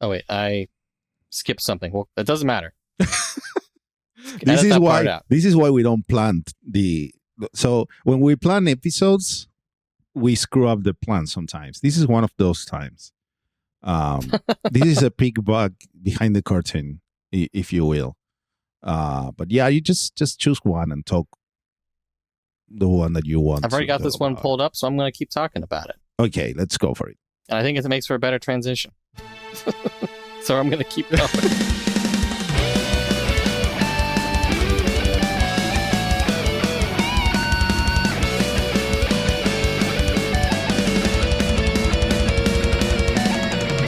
Oh, wait, I skipped something. Well, that doesn't matter. This is why we don't plan so when we plan episodes, we screw up the plan sometimes. This is one of those times. This is a peek back behind the curtain, if you will. But yeah, you just choose one and talk the one that you want. I've already got this one pulled up, so I'm going to keep talking about it. Okay, let's go for it. And I think it makes for a better transition. So I'm going to keep going.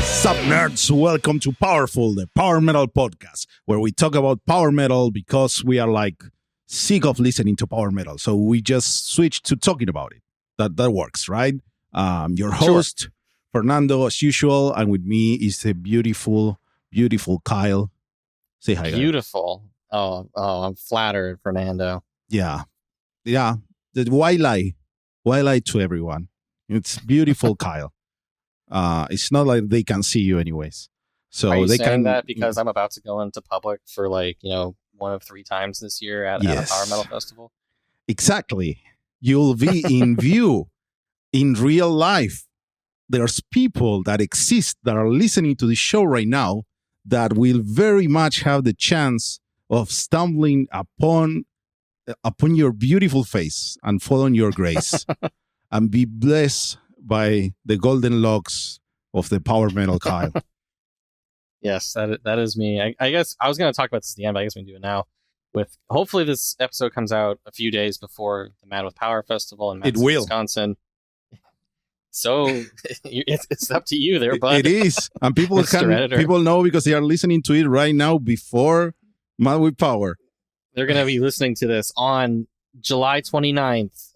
Sup Nerds, welcome to Powerful, the Power Metal podcast, where we talk about power metal because we are like sick of listening to power metal. So we just switched to talking about it. That works, right? Your host, sure. Fernando, as usual, and with me is the beautiful Kyle. Say hi, beautiful. Oh, I'm flattered, Fernando. Yeah. The why lie to everyone. It's beautiful, Kyle. It's not like they can see you anyways. So are you they saying can that because I'm about to go into public for one of 3 times this year at a Power Metal Festival? Exactly. You'll be in view in real life. There's people that exist that are listening to the show right now that will very much have the chance of stumbling upon your beautiful face and fall on your grace and be blessed by the golden locks of the power metal Kyle. Yes, that is me. I guess I was going to talk about this at the end, but I guess we can do it now. With hopefully this episode comes out a few days before the Mad with Power Festival in Madison, Wisconsin. So it's up to you there, bud. It is, and people know because they are listening to it right now before Mad with Power. They're going to be listening to this on July 29th.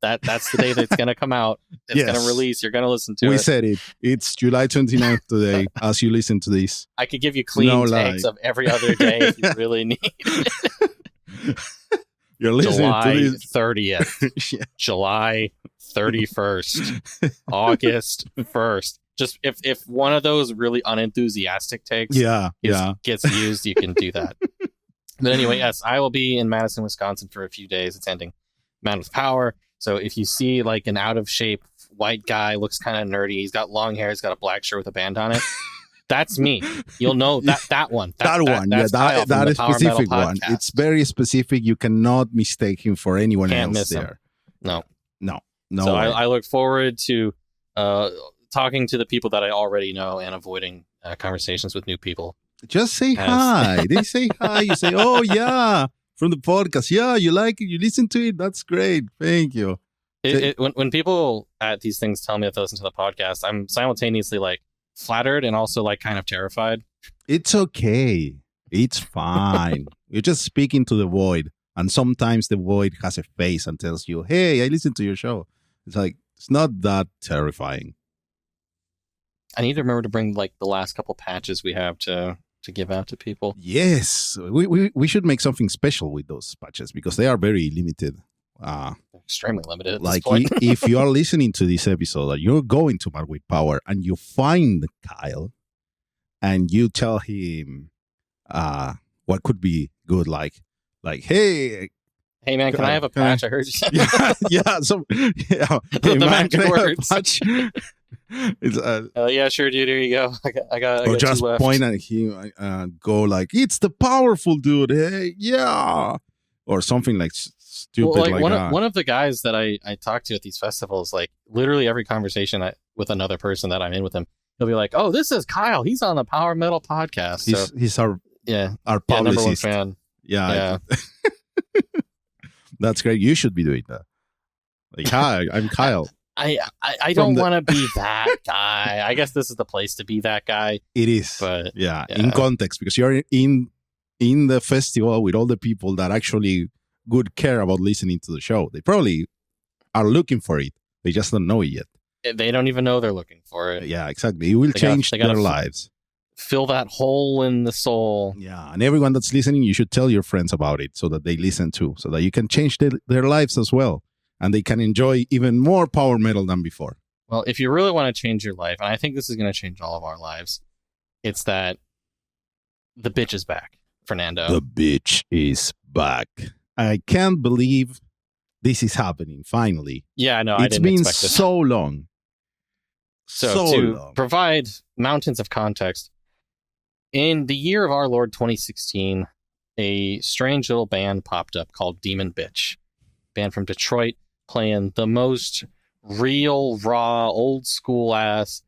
That's the day that's going to come out. It's going to release. You're going to listen to it. We said it. It's July 29th today as you listen to this. I could give you clean takes of every other day if you really need. You're listening July to this. 30th. Yeah. July 31st. August 1st. Just if one of those really unenthusiastic takes gets used, you can do that. But anyway, yes, I will be in Madison, Wisconsin for a few days attending Man with Power. So if you see like an out of shape white guy, looks kind of nerdy, he's got long hair, he's got a black shirt with a band on it. That's me. You'll know that one. That is specific one. It's very specific. You cannot mistake him for anyone Can't else miss there. Him. No. So I look forward to talking to the people that I already know and avoiding conversations with new people. Just say hi. They say hi. You say, oh yeah. From the podcast, you like it, you listen to it. That's great. Thank you. When people at these things tell me that they listen to the podcast, I'm simultaneously like flattered and also like kind of terrified. It's okay. It's fine. You're just speaking to the void, and sometimes the void has a face and tells you, "Hey, I listened to your show." It's like it's not that terrifying. I need to remember to bring like the last couple patches we have to give out to people. Yes, we should make something special with those patches because they are very limited. Extremely limited at like this point. If you are listening to this episode and you're going to Mad with Power and you find Kyle and you tell him what could be good, like hey man, can I have a patch? I heard you. Hey man, can I have a patch? Yeah, sure, dude. Here you go. I got just two left. Point at him, go like, it's the powerful dude. Hey, yeah, or something like stupid like that. One of the guys that I talk to at these festivals, like literally every conversation with another person that I'm in with him, he'll be like, "Oh, this is Kyle. He's on the Power Metal podcast." He's our publicist. Number one fan. Yeah. That's great. You should be doing that. Like, hi, I'm Kyle. I don't want to be that guy. I guess this is the place to be that guy. It is. But in context, because you're in the festival with all the people that actually would care about listening to the show. They probably are looking for it. They just don't know it yet. They don't even know they're looking for it. Yeah, exactly. It will change their lives. Fill that hole in the soul. Yeah, and everyone that's listening, you should tell your friends about it so that they listen too, so that you can change their lives as well. And they can enjoy even more power metal than before. Well, if you really want to change your life, and I think this is going to change all of our lives, It's that the bitch is back, Fernando. The bitch is back. I can't believe this is happening, finally. Yeah, no, I didn't expect it. It's been so long. So to provide mountains of context, in the year of our Lord 2016, a strange little band popped up called Demon Bitch. Band from Detroit, playing the most real, raw, old school ass,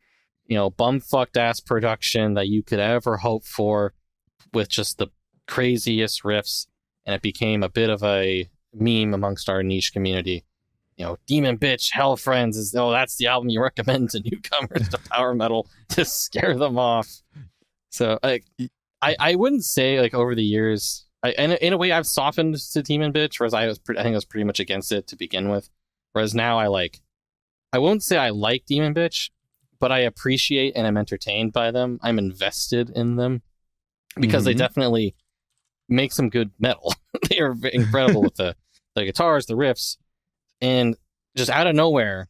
bumfucked ass production that you could ever hope for, with just the craziest riffs. And it became a bit of a meme amongst our niche community. Demon Bitch, Hell Friends that's the album you recommend to newcomers to power metal to scare them off. So I wouldn't say like over the years, in a way I've softened to Demon Bitch, whereas I think I was pretty much against it to begin with. Whereas now I won't say I like Demon Bitch, but I appreciate and am entertained by them. I'm invested in them because they definitely make some good metal. They are incredible with the guitars, the riffs, and just out of nowhere,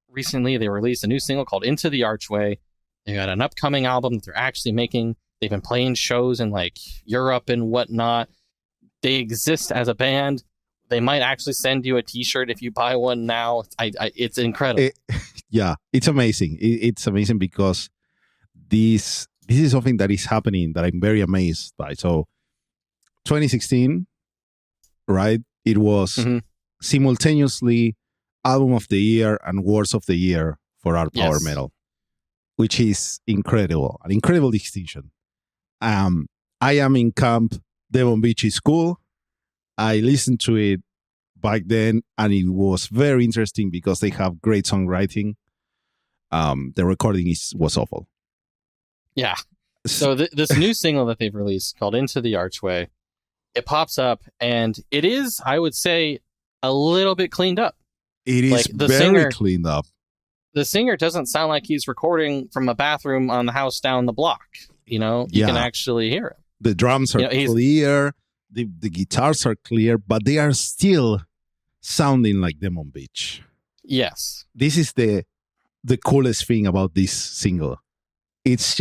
recently they released a new single called Into the Archway. They got an upcoming album that they're actually making. They've been playing shows in like Europe and whatnot. They exist as a band. They might actually send you a t-shirt if you buy one now. It's incredible. It's amazing. It's amazing because this is something that is happening that I'm very amazed by. So 2016, right? It was simultaneously Album of the Year and Words of the Year for our power metal, which is incredible, an incredible distinction. I am in camp. Demon Beach is cool. I listened to it back then, and it was very interesting because they have great songwriting. The recording was awful. Yeah. So this new single that they've released called Into the Archway, it pops up, and it is, I would say, a little bit cleaned up. It is very cleaned up. The singer doesn't sound like he's recording from a bathroom on the house down the block. You can actually hear him. The drums are clear. The guitars are clear, but they are still sounding like Demon Beach. Yes. This is the coolest thing about this single. It's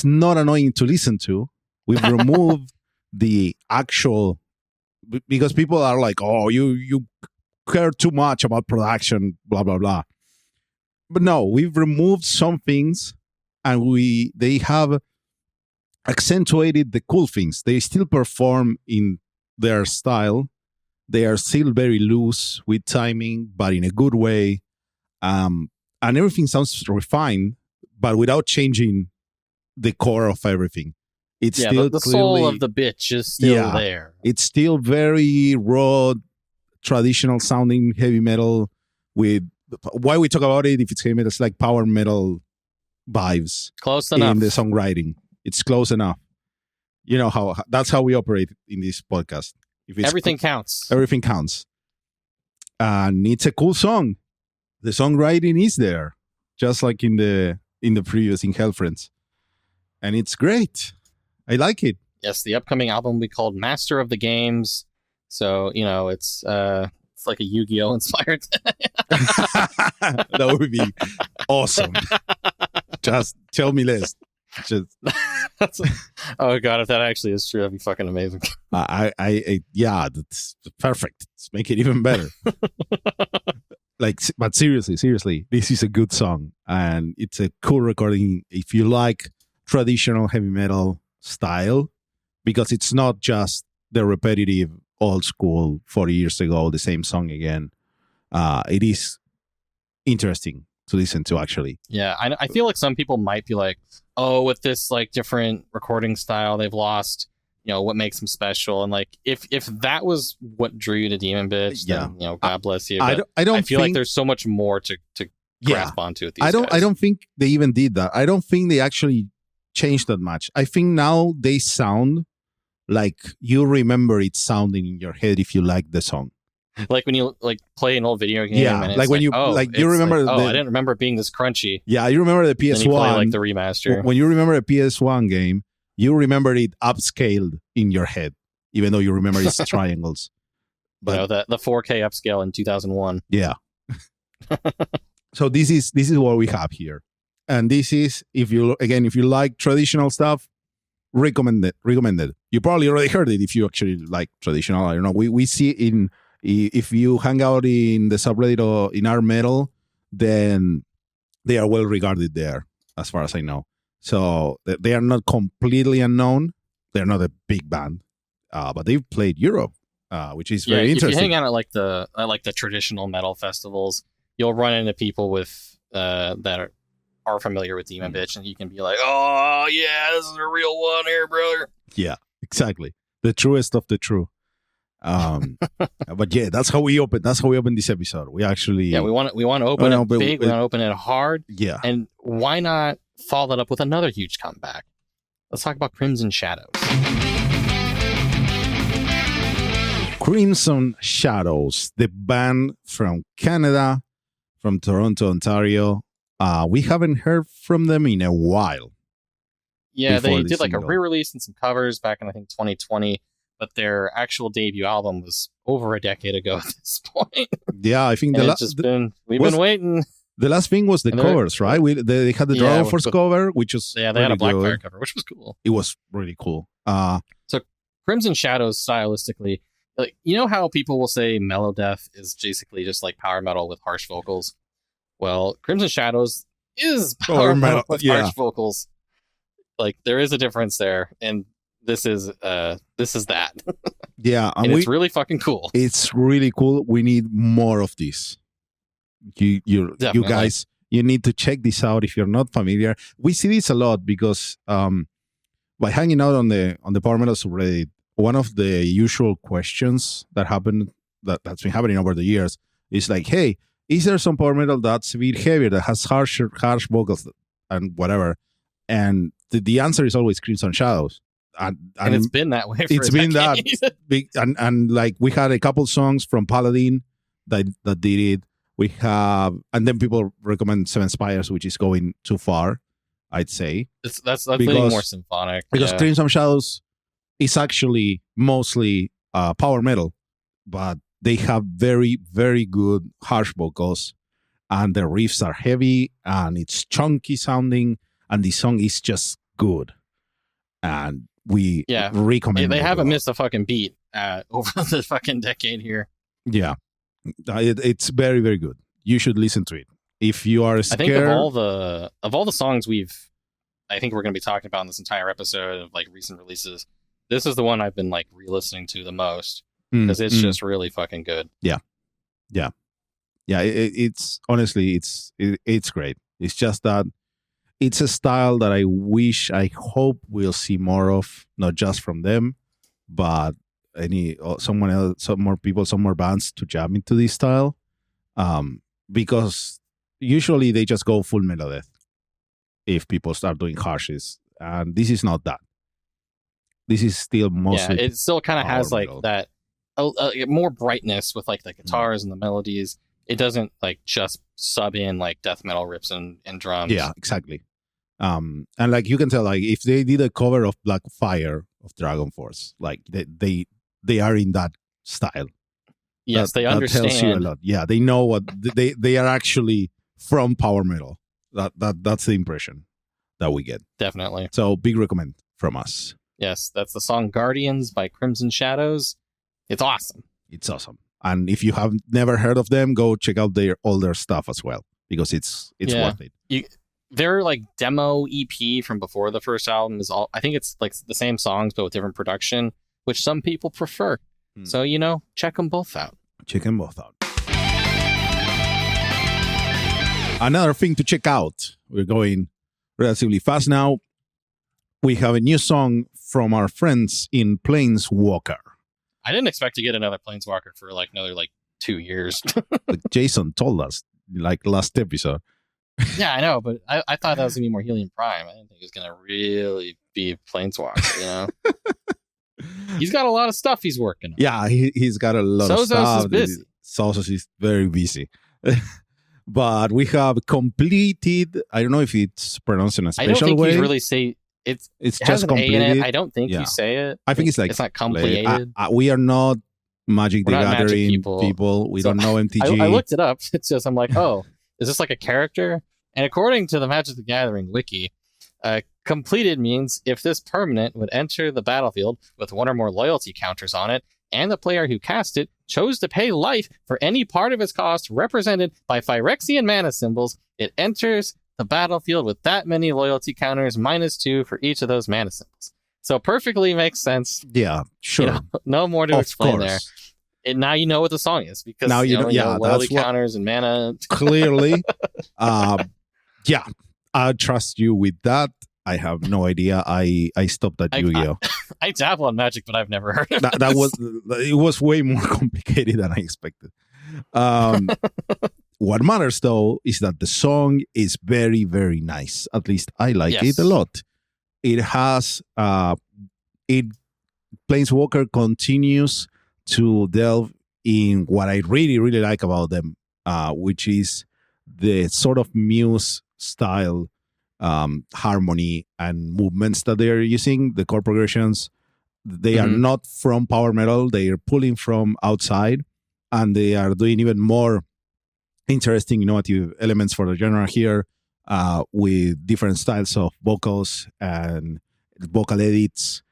not annoying to listen to. We've removed the actual, because people are like, oh, you care too much about production, blah, blah, blah. But no, we've removed some things, and they have accentuated the cool things. They still perform in their style. They are still very loose with timing, but in a good way. And everything sounds refined, but without changing the core of everything. It's still the soul of the bitch is still there. It's still very raw, traditional sounding heavy metal with, why we talk about it if it's heavy metal, it's like power metal vibes. Close enough. In the songwriting. It's close enough. You know how that's how we operate in this podcast. If it's everything counts. Everything counts. And it's a cool song. The songwriting is there, just like in the previous in Hell Friends. And it's great. I like it. Yes, the upcoming album will be called Master of the Games. So, it's like a Yu-Gi-Oh! Inspired. That would be awesome. Just tell me less. Oh god, if that actually is true, that'd be fucking amazing. That's perfect. Let's make it even better. But seriously, this is a good song, and it's a cool recording if you like traditional heavy metal style, because it's not just the repetitive old school 40 years ago, the same song again. It is interesting to listen to, actually. Yeah, I feel like some people might be like, oh, with this like different recording style they've lost, what makes them special. And like if that was what drew you to Demon Bitch, then God bless you. But I feel like there's so much more to grasp onto with these guys. I don't think they even did that. I don't think they actually changed that much. I think now they sound like you remember it sounding in your head if you like the song. Like when you play an old video game, and it's like when you remember. I didn't remember it being this crunchy. Yeah, you remember the PS1. Then you play the remaster. When you remember a PS1 game, you remember it upscaled in your head, even though you remember its triangles. But the 4K upscale in 2001. Yeah. So this is what we have here. And this is, if you like traditional stuff, recommended. You probably already heard it if you actually like traditional. I don't know. We see if you hang out in the subreddit or in our metal, then they are well regarded there, as far as I know. So they are not completely unknown. They're not a big band, but they've played Europe, which is very interesting. If you hang out at the traditional metal festivals, you'll run into people with that are familiar with Demon Bitch, and you can be like, "Oh yeah, this is a real one here, brother." Yeah, exactly, the truest of the true. But yeah, that's how we open. That's how we open this episode. We actually we want to open it big. We want to open it hard. Yeah, and why not follow that up with another huge comeback? Let's talk about Crimson Shadows. Crimson Shadows, the band from Canada, from Toronto, Ontario. We haven't heard from them in a while. Yeah, they did like a re-release and some covers back in, I think, 2020, but their actual debut album was over a decade ago at this point. Yeah, I think we've been waiting. The last thing was the covers, right? They had the Dragon Force cover, which was they had a Blackfire cover, which was cool. It was really cool. So Crimson Shadows, stylistically, like, you know how people will say mellow death is basically just like power metal with harsh vocals? Well, Crimson Shadows is power metal with harsh vocals. Like, there is a difference there, and this is that. Yeah, and it's really fucking cool. It's really cool. We need more of this. You guys, you need to check this out if you're not familiar. We see this a lot because by hanging out on the Power Metal subreddit, one of the usual questions that's been happening over the years is like, hey, is there some Power Metal that's a bit heavier, that has harsh vocals and whatever? And the answer is always Crimson Shadows. And it's been that way for it's been that big. And like, we had a couple songs from Paladin that did it. We have, and then people recommend Seven Spires, which is going too far, I'd say. That's being more symphonic. Because Crimson Shadows is actually mostly power metal, but they have very, very good harsh vocals, and the riffs are heavy, and it's chunky sounding, and the song is just good. And we recommend. They haven't missed a fucking beat over the fucking decade here. Yeah. It's very, very good. You should listen to it. If you are scared, I think of all the songs I think we're going to be talking about in this entire episode of like recent releases, this is the one I've been like re-listening to the most because it's just really fucking good. Yeah. It's honestly, it's great. It's just that it's a style that I hope we'll see more of, not just from them, but someone else, some more bands to jam into this style, because usually they just go full Megadeth if people start doing harshes, and this is not that. This is still mostly it still kind of has like that more brightness with like the guitars and the melodies. It doesn't like just sub in like death metal riffs and drums. Yeah, exactly. And like, you can tell, like, if they did a cover of Black Fire of Dragon Force, like they are in that style. Yes, they understand. That tells you a lot. Yeah, they know what they are actually from power metal. That's the impression that we get. Definitely. So big recommend from us. Yes, that's the song Guardians by Crimson Shadows. It's awesome. It's awesome. And if you have never heard of them, go check out their older stuff as well, because it's worth it. Their like demo EP from before the first album is I think it's like the same songs but with different production, which some people prefer. So, check them both out. Another thing to check out. We're going relatively fast now. We have a new song from our friends in Planeswalker. I didn't expect to get another Planeswalker for like another 2 years. Like Jason told us like last episode. Yeah, I know, but I thought that was going to be more Helium Prime. I didn't think it was going to really be Planeswalker, He's got a lot of stuff he's working on. Yeah, he's got a lot of stuff. Is busy. Sozos is very busy. But we have completed, I don't know if it's pronounced in a special way. I don't think you really say it's just completed. I don't think you say it. I think it's like, it's not completed. We are not Magic the Gathering people. We don't know MTG. I looked it up. It's just, I'm like, oh, is this like a character? And according to the Magic the Gathering wiki, completed means if this permanent would enter the battlefield with one or more loyalty counters on it, and the player who cast it chose to pay life for any part of its cost represented by Phyrexian mana symbols, it enters the battlefield with that many loyalty counters -2 for each of those mana symbols. So perfectly makes sense. Yeah, sure. No more to explain there. And now you know what the song is because now you know, loyalty counters and mana. Clearly, yeah, I trust you with that. I have no idea. I stopped at Yu-Gi-Oh. I dabble in Magic, but I've never heard of it was way more complicated than I expected. What matters though is that the song is very, very nice. At least I like it a lot. It has Planeswalker continues to delve in what I really, really like about them, which is the sort of Muse style harmony and movements that they're using, the chord progressions. They are not from power metal. They are pulling from outside, and they are doing even more interesting, innovative elements for the genre here with different styles of vocals and vocal edits.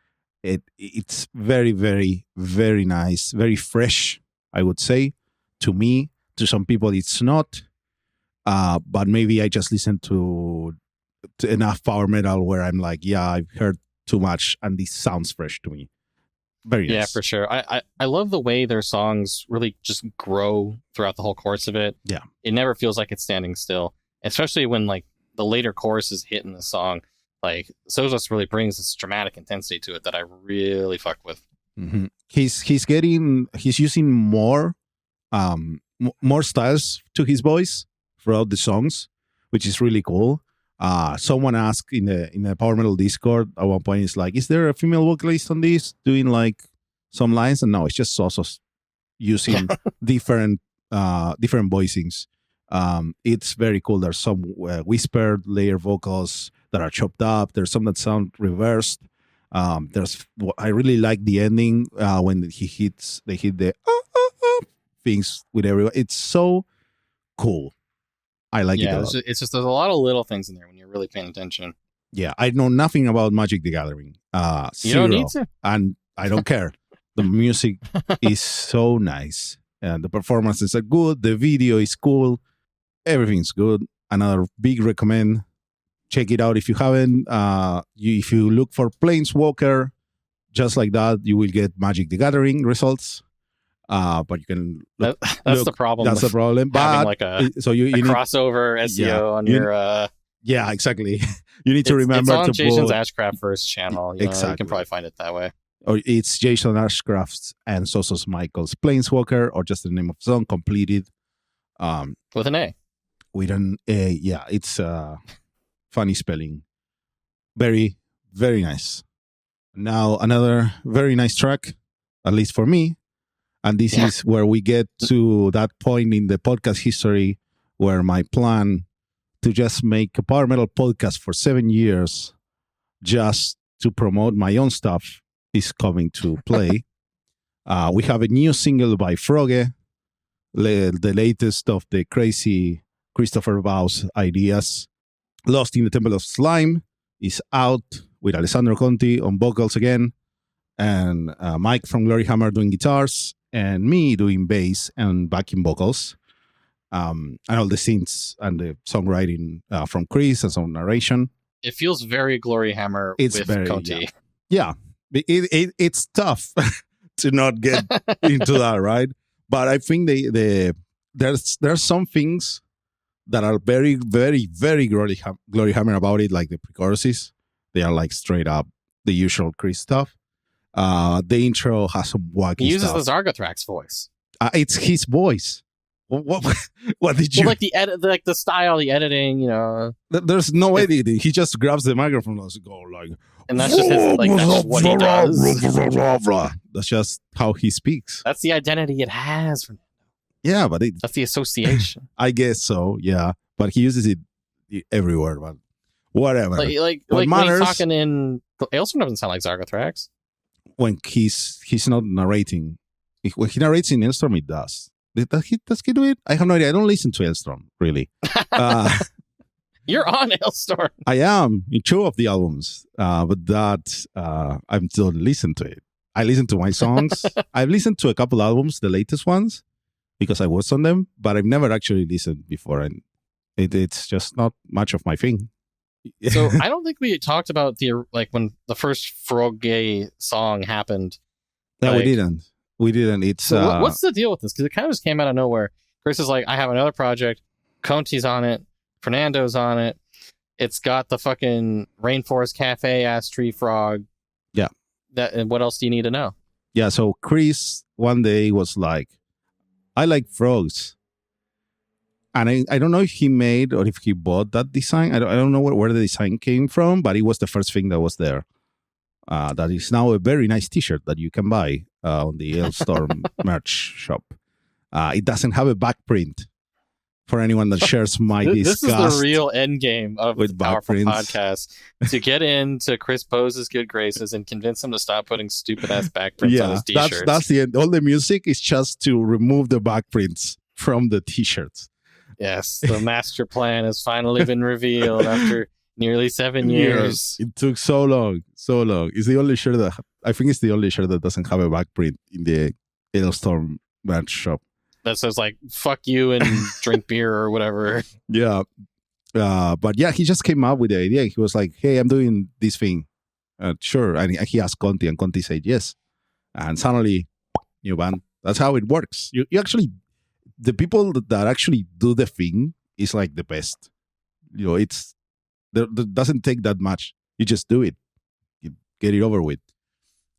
It's very, very, very nice, very fresh, I would say. To me, to some people, it's not. But maybe I just listen to enough power metal where I'm like, yeah, I've heard too much, and this sounds fresh to me. Very nice. Yeah, for sure. I love the way their songs really just grow throughout the whole course of it. Yeah. It never feels like it's standing still, especially when like the later choruses hit in the song. Like Sojos really brings this dramatic intensity to it that I really fuck with. Mm-hmm. He's using more styles to his voice throughout the songs, which is really cool. Someone asked in the Power Metal Discord at one point, is like, is there a female vocalist on this doing like some lines? And no, it's just also using different voicings. It's very cool. There's some whispered layer vocals that are chopped up. There's some that sound reversed. I really like the ending when they hit the things with everyone. It's so cool. I like it a lot. It's just there's a lot of little things in there when you're really paying attention. Yeah, I know nothing about Magic the Gathering. You don't need to. And I don't care. The music is so nice. And the performances are good. The video is cool. Everything's good. Another big recommend. Check it out if you haven't. If you look for Planeswalker, just like that, you will get Magic the Gathering results. But you can look, that's the problem. That's the problem. But like a crossover SEO on your yeah, exactly. You need to remember it's on to Jason's Ashcraft first channel. Exactly. You can probably find it that way. Or it's Jason Ashcraft and Sosos Michael's Planeswalker, or just the name of the song completed. With an A. With an A, yeah. It's funny spelling. Very, very nice. Now another very nice track, at least for me. And this is where we get to that point in the podcast history where my plan to just make a power metal podcast for 7 years just to promote my own stuff is coming to play. We have a new single by Frogge, the latest of the crazy Christopher Bau's ideas. Lost in the Temple of Slime is out with Alessandro Conti on vocals again, and Mike from Glory Hammer doing guitars, and me doing bass and backing vocals, and all the synths and the songwriting from Chris and some narration. It feels very Glory Hammer with Conti. Yeah. It's tough to not get into that, right? But I think there's some things that are very, very, very Glory Hammer about it, like the pre-choruses. They are like straight up the usual Chris stuff. The intro has some wacky He uses stuff. the Zargothrax voice. It's his voice. What did you... Well, like the edit, like the style, the editing, you know. There's no editing. He just grabs the microphone and go like... And that's just his, like, that's just what he does. That's just how he speaks. That's the identity it has. Yeah, but that's the association. I guess so, yeah. But he uses it everywhere, but whatever. Like when he's talking in... Aelstrom doesn't sound like Zargothrax. When he's not narrating. When he narrates in Aelstrom, it does. Does he do it? I have no idea. I don't listen to Aelstrom, really. You're on Hailstorm. I am in 2 of the albums, but that I don't listen to it. I listen to my songs. I've listened to a couple albums, the latest ones, because I was on them, but I've never actually listened before, and it's just not much of my thing. So I don't think we talked about when the first Frogge song happened. No, we didn't. It's so what's the deal with this? Because it kind of just came out of nowhere. Chris is like, I have another project. Conti's on it. Fernando's on it. It's got the fucking Rainforest Cafe ass tree frog. Yeah. And what else do you need to know? Yeah. So Chris one day was like, I like frogs. And I don't know if he made or if he bought that design. I don't know where the design came from, but it was the first thing that was there. That is now a very nice T-shirt that you can buy on the Hailstorm merch shop. It doesn't have a back print for anyone that shares my disgust. This is the real end game of the Powerful Podcast. To get into Chris Pose's good graces and convince him to stop putting stupid-ass back prints on his T-shirts. That's the end. All the music is just to remove the back prints from the T-shirts. Yes, the master plan has finally been revealed after nearly 7 years. It took so long. It's the only shirt that doesn't have a back print in the Hailstorm merch shop. That says like "fuck you" and drink beer or whatever. Yeah, but yeah, he just came up with the idea. He was like, "Hey, I'm doing this thing." Sure, and he asked Conti, and Conti said yes. And suddenly, new band. That's how it works. You actually. The people that actually do the thing is like the best. It's there doesn't take that much. You just do it. You get it over with.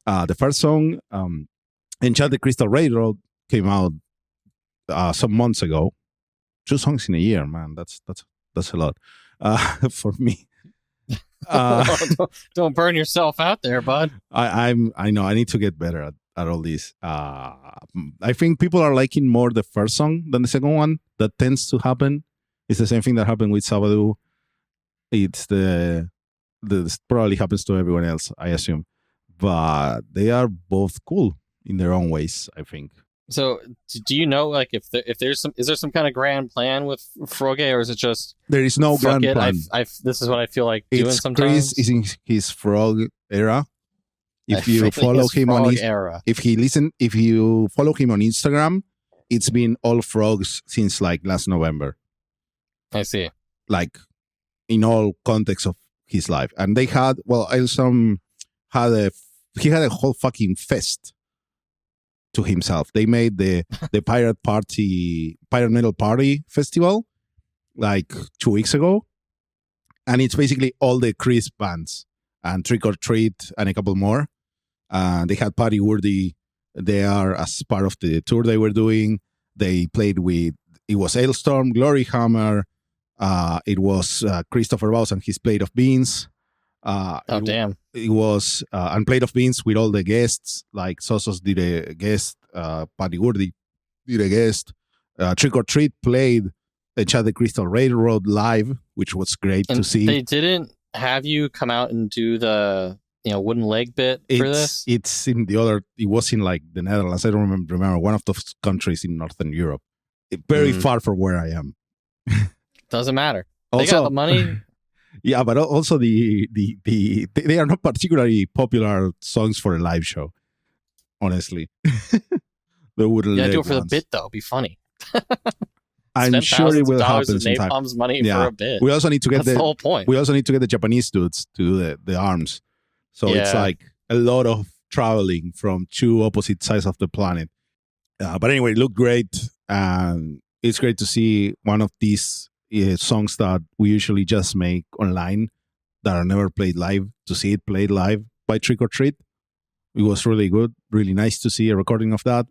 The first song, Enchanted Crystal Railroad, came out some months ago. 2 songs in a year, man. That's a lot for me. Don't burn yourself out there, bud. I know. I need to get better at all this. I think people are liking more the first song than the second one. That tends to happen. It's the same thing that happened with Sabado. It's this probably happens to everyone else, I assume. But they are both cool in their own ways, I think. So, do you know, like, is there some kind of grand plan with Frogge, or is it just there is no grand plan? This is what I feel like doing sometimes. Chris is in his Frog era. If you follow him if you follow him on Instagram, it's been all frogs since like last November. I see. Like in all contexts of his life, and they had Hailstorm had a whole fucking fest to himself. They made the Pirate Metal Party Festival like 2 weeks ago, and it's basically all the Chris bands and Trick or Treat and a couple more. They had Patty Worthy there as part of the tour they were doing. They played with, it was Hailstorm, Glory Hammer, it was Christopher Baus and his Plate of Beans. Damn. It was and Plate of Beans with all the guests, like Sosos did a guest, Patty Worthy did a guest. Trick or Treat played Enchanted Crystal Railroad live, which was great to see. They didn't have you come out and do the wooden leg bit for this? It's in the other. It was in like the Netherlands. I don't remember one of those countries in Northern Europe. Very far from where I am. Doesn't matter. Also, they got the money. Yeah, but also they are not particularly popular songs for a live show. Honestly, the wooden leg do it for ones. the bit though. Be funny. I'm sure it will happen sometime. Napalm's money for a bit. We also need to get the whole point. We also need to get the Japanese dudes to do the arms. So it's like a lot of traveling from 2 opposite sides of the planet. But anyway, it looked great. And it's great to see one of these songs that we usually just make online that are never played live, to see it played live by Trick or Treat. It was really good. Really nice to see a recording of that.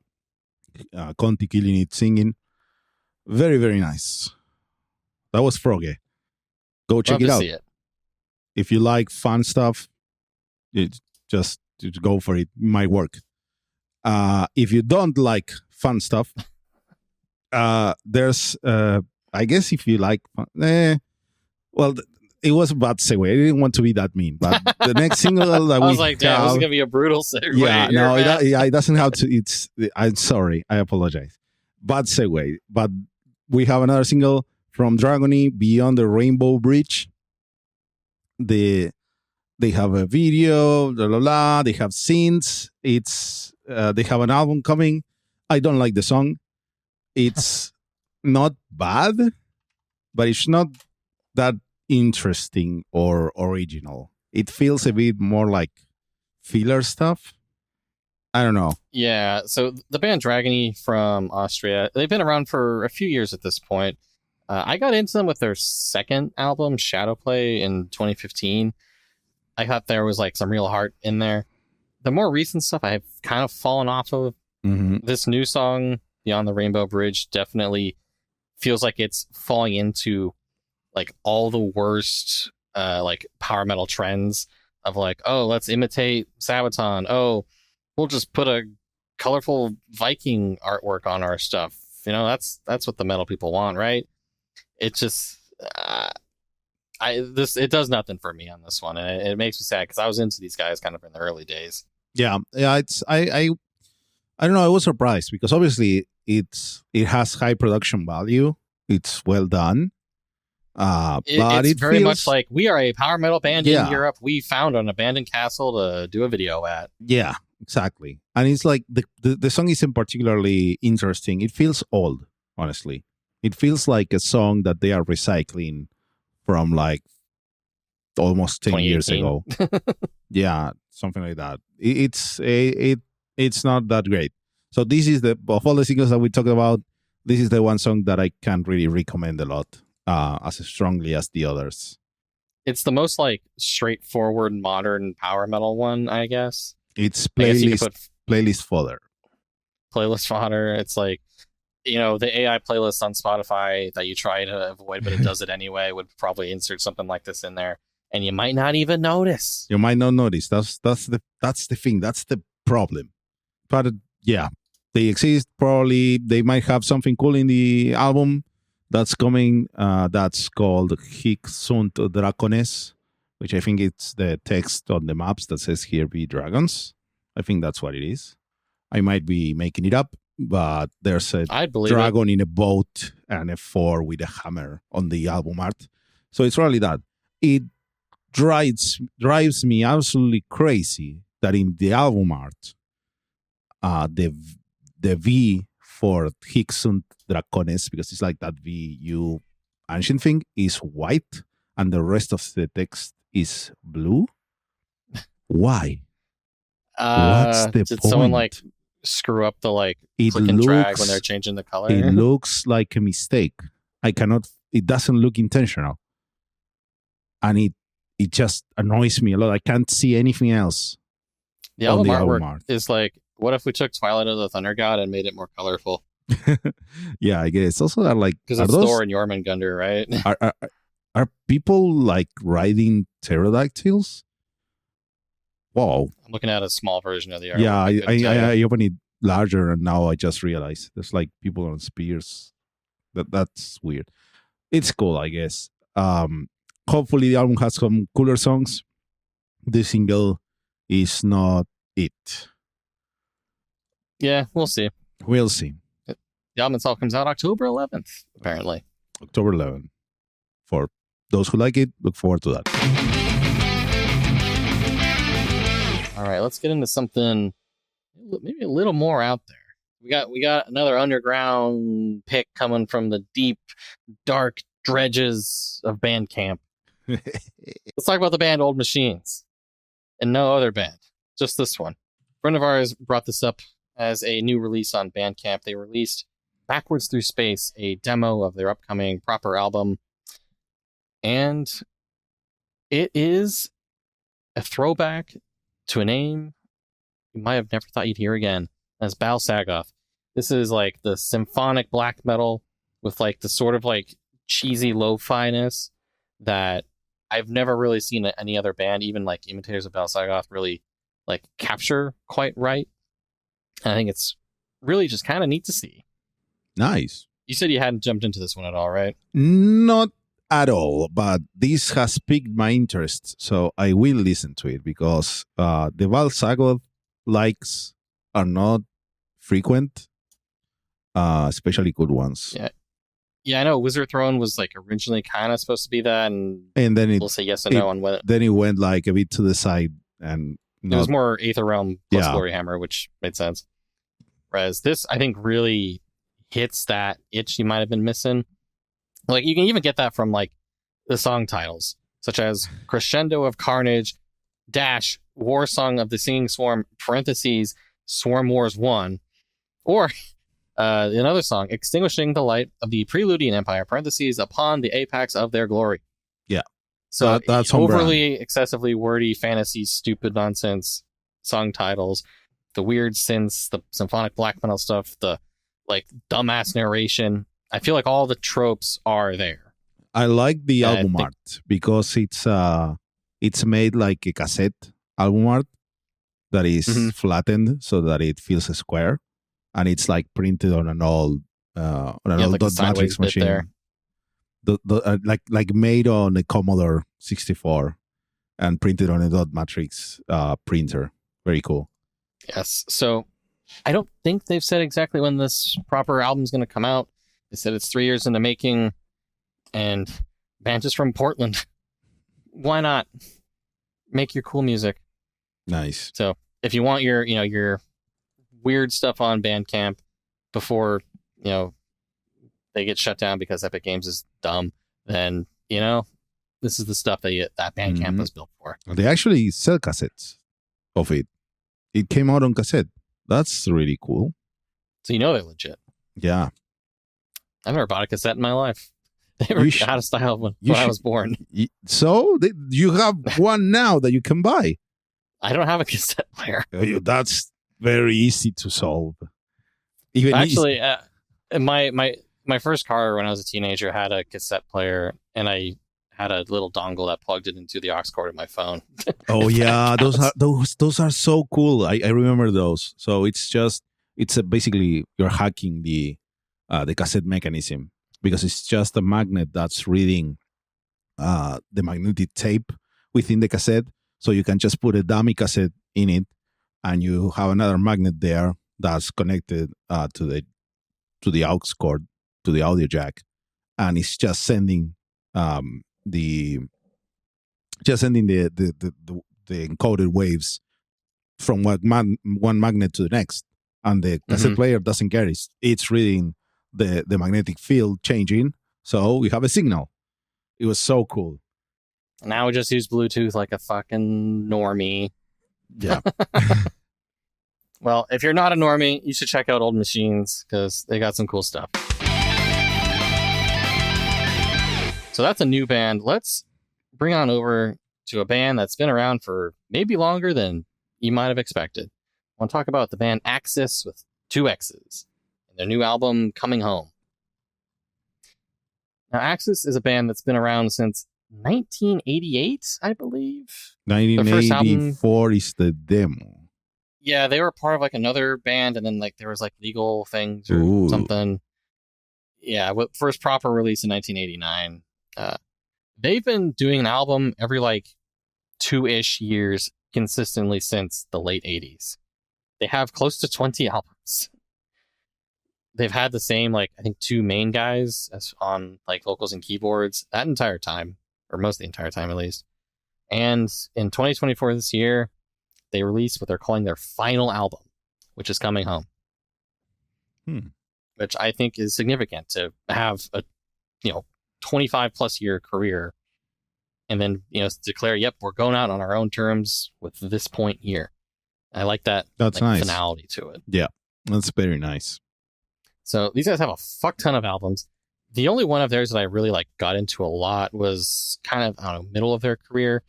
Conti killing it, singing. Very, very nice. That was Frogge. Go check it out. If you like fun stuff, just go for it. It might work. If you don't like fun stuff, there's I guess if you like it was a bad segue. I didn't want to be that mean, but the next single that I was like, damn, this is gonna be a brutal segue. Yeah, no, it doesn't have to. I'm sorry, I apologize. Bad segue, but we have another single from Dragony, Beyond the Rainbow Bridge. They have a video, blah, blah, blah. They have scenes. They have an album coming. I don't like the song. It's not bad, but it's not that interesting or original. It feels a bit more like filler stuff. I don't know. Yeah, so the band Dragony from Austria, they've been around for a few years at this point. I got into them with their second album, Shadowplay, in 2015. I thought there was like some real heart in there. The more recent stuff I've kind of fallen off of. This new song, Beyond the Rainbow Bridge, definitely feels like it's falling into like all the worst like power metal trends of like, oh, let's imitate Sabaton. Oh, we'll just put a colorful Viking artwork on our stuff. You know, that's what the metal people want, right? It just it does nothing for me on this one, and it makes me sad because I was into these guys kind of in the early days. Yeah. It's I don't know. I was surprised because obviously it has high production value. It's well done. But it's very feels, much like we are a power metal band in Europe. We found an abandoned castle to do a video at. Yeah, exactly. And it's like the song isn't particularly interesting. It feels old, honestly. It feels like a song that they are recycling from like almost 10 years ago. Yeah, something like that. It's not that great. So this is of all the singles that we talked about, this is the one song that I can't really recommend a lot as strongly as the others. It's the most like straightforward modern power metal one, I guess. It's playlist fodder. Playlist fodder. It's like, you know, the AI playlist on Spotify that you try to avoid, but it does it anyway, would probably insert something like this in there, and you might not even notice. You might not notice. That's the thing. That's the problem. But yeah, they exist. Probably they might have something cool in the album that's coming. That's called Hypest Dragones, which I think it's the text on the maps that says "Here be dragons." I think that's what it is. I might be making it up, but there's a dragon in a boat and a 4 with a hammer on the album art. So it's really that. It drives me absolutely crazy that in the album art, the V for Hypest Dragones, because it's like that VU ancient thing, is white and the rest of the text is blue. Why? What's the did point? Someone like screw up the like click and drag when they're changing the color? It looks like a mistake. It doesn't look intentional. And it just annoys me a lot. I can't see anything else. The album artwork is like, what if we took Twilight of the Thunder God and made it more colorful? Yeah, I guess. Also, like, because it's Thor and Jormungandr, right? Are people like riding pterodactyls? Wow. I'm looking at a small version of the artwork. Yeah, I opened it larger and now I just realized there's like people on spears. That's weird. It's cool, I guess. Hopefully the album has some cooler songs. This single is not it. Yeah, we'll see. We'll see. The album itself comes out October 11th, apparently. October 11th. For those who like it, look forward to that. All right, let's get into something maybe a little more out there. We got another underground pick coming from the deep, dark dredges of Bandcamp. Let's talk about the band Old Machines. And no other band, just this one. A friend of ours brought this up as a new release on Bandcamp. They released Backwards Through Space, a demo of their upcoming proper album. And it is a throwback to a name you might have never thought you'd hear again, as Bal Sagoth. This is like the symphonic black metal with like the sort of like cheesy lo-fi-ness that I've never really seen any other band, even like imitators of Bal Sagoth, really like capture quite right. And I think it's really just kind of neat to see. Nice. You said you hadn't jumped into this one at all, right? Not at all, but this has piqued my interest, so I will listen to it because the Bal Sagoth likes are not frequent, especially good ones. Yeah, Yeah, I know Wizard Throne was like originally kind of supposed to be that, and then we'll say yes and no on what. Then it went like a bit to the side, and it was more Aether Realm plus Glory Hammer, which made sense. Whereas this, I think, really hits that itch you might have been missing. Like you can even get that from like the song titles, such as Crescendo of Carnage - War Song of the Singing Swarm (parentheses Swarm Wars 1), or another song, Extinguishing the Light of the Preludian Empire (parentheses upon the apex of their glory). Yeah. So that's overly excessively wordy fantasy, stupid nonsense song titles, the weird synths, the symphonic black metal stuff, the like dumbass narration. I feel like all the tropes are there. I like the album art because it's made like a cassette album art that is flattened so that it feels square, and it's like printed on an old dot matrix machine. There. Like made on a Commodore 64 and printed on a dot matrix printer. Very cool. Yes. So I don't think they've said exactly when this proper album's going to come out. They said it's 3 years in the making, and band just from Portland. Why not make your cool music? Nice. So if you want your weird stuff on Bandcamp before they get shut down because Epic Games is dumb, then this is the stuff that Bandcamp was built for. They actually sell cassettes of it. It came out on cassette. That's really cool. So they're legit. Yeah. I've never bought a cassette in my life. They were out of style when I was born. So you have one now that you can buy. I don't have a cassette player. That's very easy to solve. Actually, my first car when I was a teenager had a cassette player, and I had a little dongle that plugged it into the aux cord of my phone. Oh yeah, those are so cool. I remember those. So it's basically you're hacking the cassette mechanism, because it's just a magnet that's reading the magnetic tape within the cassette. So you can just put a dummy cassette in it, and you have another magnet there that's connected to the aux cord, to the audio jack, and it's just sending the encoded waves from one magnet to the next, and the cassette player doesn't care. It's reading the magnetic field changing, so we have a signal. It was so cool. Now we just use Bluetooth like a fucking normie. Yeah. Well, if you're not a normie, you should check out Old Machines, because they got some cool stuff. So that's a new band. Let's bring on over to a band that's been around for maybe longer than you might have expected. I want to talk about the band Axxis with 2 X's and their new album, Coming Home. Now, Axxis is a band that's been around since 1988, I believe. 1984 is the demo. Yeah, they were part of like another band, and then like there was like legal things or something. Yeah, first proper release in 1989. They've been doing an album every like 2-ish years consistently since the late 80s. They have close to 20 albums. They've had the same, like, I think 2 main guys as on like vocals and keyboards that entire time, or most of the entire time at least. And in 2024 this year, they released what they're calling their final album, which is Coming Home. Which I think is significant to have a 25 plus year career, and then declare, yep, we're going out on our own terms with this point here. I like that. That's nice finality to it. Yeah, that's very nice. So these guys have a fuck ton of albums. The only one of theirs that I really got into a lot was kind of middle of their career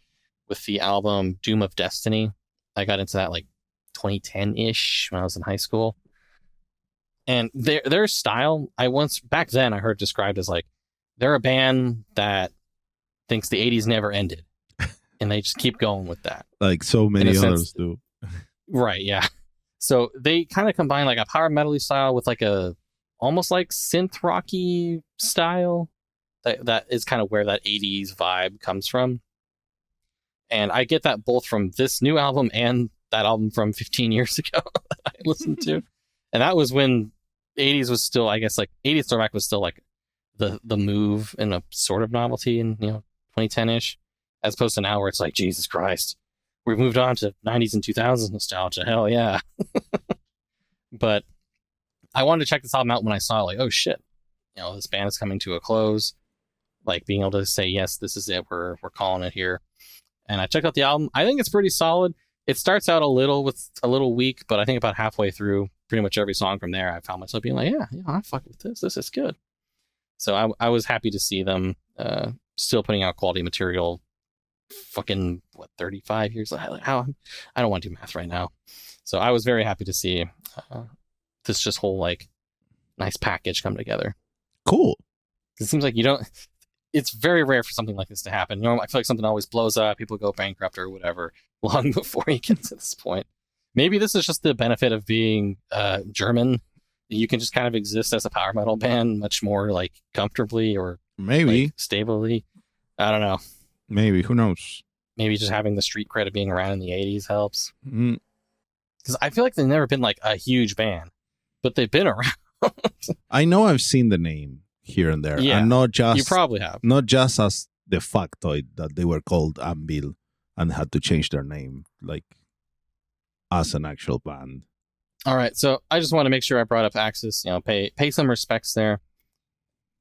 with the album Doom of Destiny. I got into that 2010-ish when I was in high school. And their style, back then I heard described as they're a band that thinks the 80s never ended. And they just keep going with that. Like so many others do. Right, yeah. So they kind of combine a power metal-y style with a almost synth rocky style. That is kind of where that 80s vibe comes from. And I get that both from this new album and that album from 15 years ago that I listened to. And that was when 80s was still, I guess, 80s throwback was still the move and a sort of novelty in 2010-ish, as opposed to now where it's like, Jesus Christ, we've moved on to 90s and 2000s nostalgia. Hell yeah. But I wanted to check this album out when I saw like, oh shit, this band is coming to a close. Like being able to say, yes, this is it. We're calling it here. And I checked out the album. I think it's pretty solid. It starts out a little weak, but I think about halfway through pretty much every song from there, I found myself being like, yeah, I fuck with this. This is good. So I was happy to see them still putting out quality material. Fucking 35 years? How? I don't want to do math right now. So I was very happy to see this just whole like nice package come together. Cool. It seems like it's very rare for something like this to happen. I feel like something always blows up, people go bankrupt or whatever long before you get to this point. Maybe this is just the benefit of being German. You can just kind of exist as a power metal band much more like comfortably or maybe like, stably. I don't know. Maybe, who knows? Maybe just having the street cred of being around in the 80s helps. Because I feel like they've never been like a huge band, but they've been around. I know I've seen the name here and there. Yeah, and not just, you probably have. Not just as the factoid that they were called Anvil and had to change their name, like as an actual band. All right, so I just want to make sure I brought up Axxis, pay some respects there.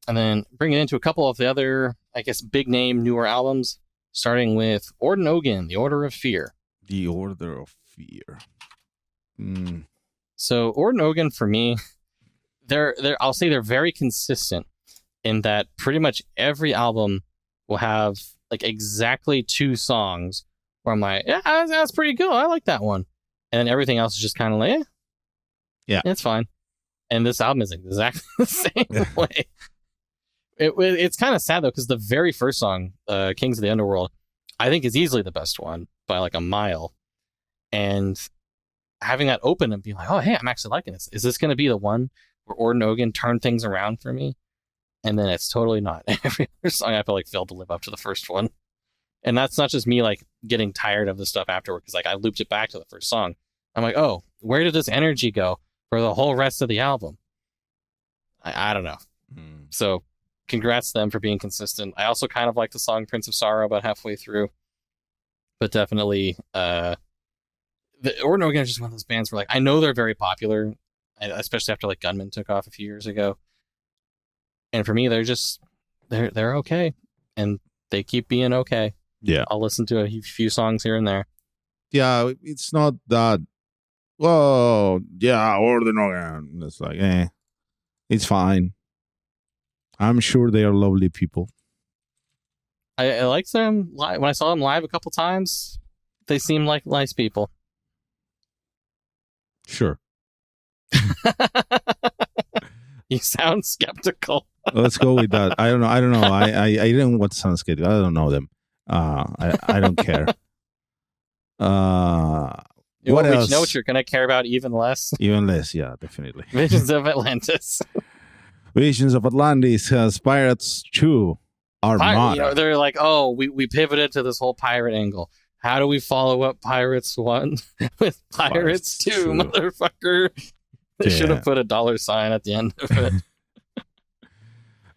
And then bring it into a couple of the other, I guess, big name newer albums, starting with Ord and Ogan, The Order of Fear. The Order of Fear. So Ord and Ogan, for me, I'll say they're very consistent in that pretty much every album will have like exactly 2 songs where I'm like, yeah, that's pretty cool. I like that one. And then everything else is just kind of like, yeah, it's fine. And this album is exactly the same way. It's kind of sad though, because the very first song, Kings of the Underworld, I think is easily the best one by like a mile. And having that open and be like, oh, hey, I'm actually liking this. Is this going to be the one where Ord and Ogan turn things around for me? And then it's totally not. Every other song I feel like failed to live up to the first one. And that's not just me like getting tired of the stuff afterward, because like I looped it back to the first song. I'm like, oh, where did this energy go for the whole rest of the album? I don't know. So congrats to them for being consistent. I also kind of like the song Prince of Sorrow about halfway through. But definitely, the Ord and Ogan is just one of those bands where like I know they're very popular, especially after like Gunman took off a few years ago. And for me, they're okay, and they keep being okay. Yeah, I'll listen to a few songs here and there. Yeah, it's not that. Whoa, yeah, Ord and Ogan. It's like, it's fine. I'm sure they are lovely people. I liked them live. When I saw them live a couple times, they seemed like nice people. Sure. You sound skeptical. Let's go with that. I don't know. I didn't want to sound skeptical. I don't know them. I don't care. What else? You know what you're going to care about even less? Even less, yeah, definitely. Visions of Atlantis. Visions of Atlantis has Pirates 2. Armada. They're like, oh, we pivoted to this whole pirate angle. How do we follow up Pirates 1 with Pirates 2, motherfucker? They should have put a $sign at the end of it.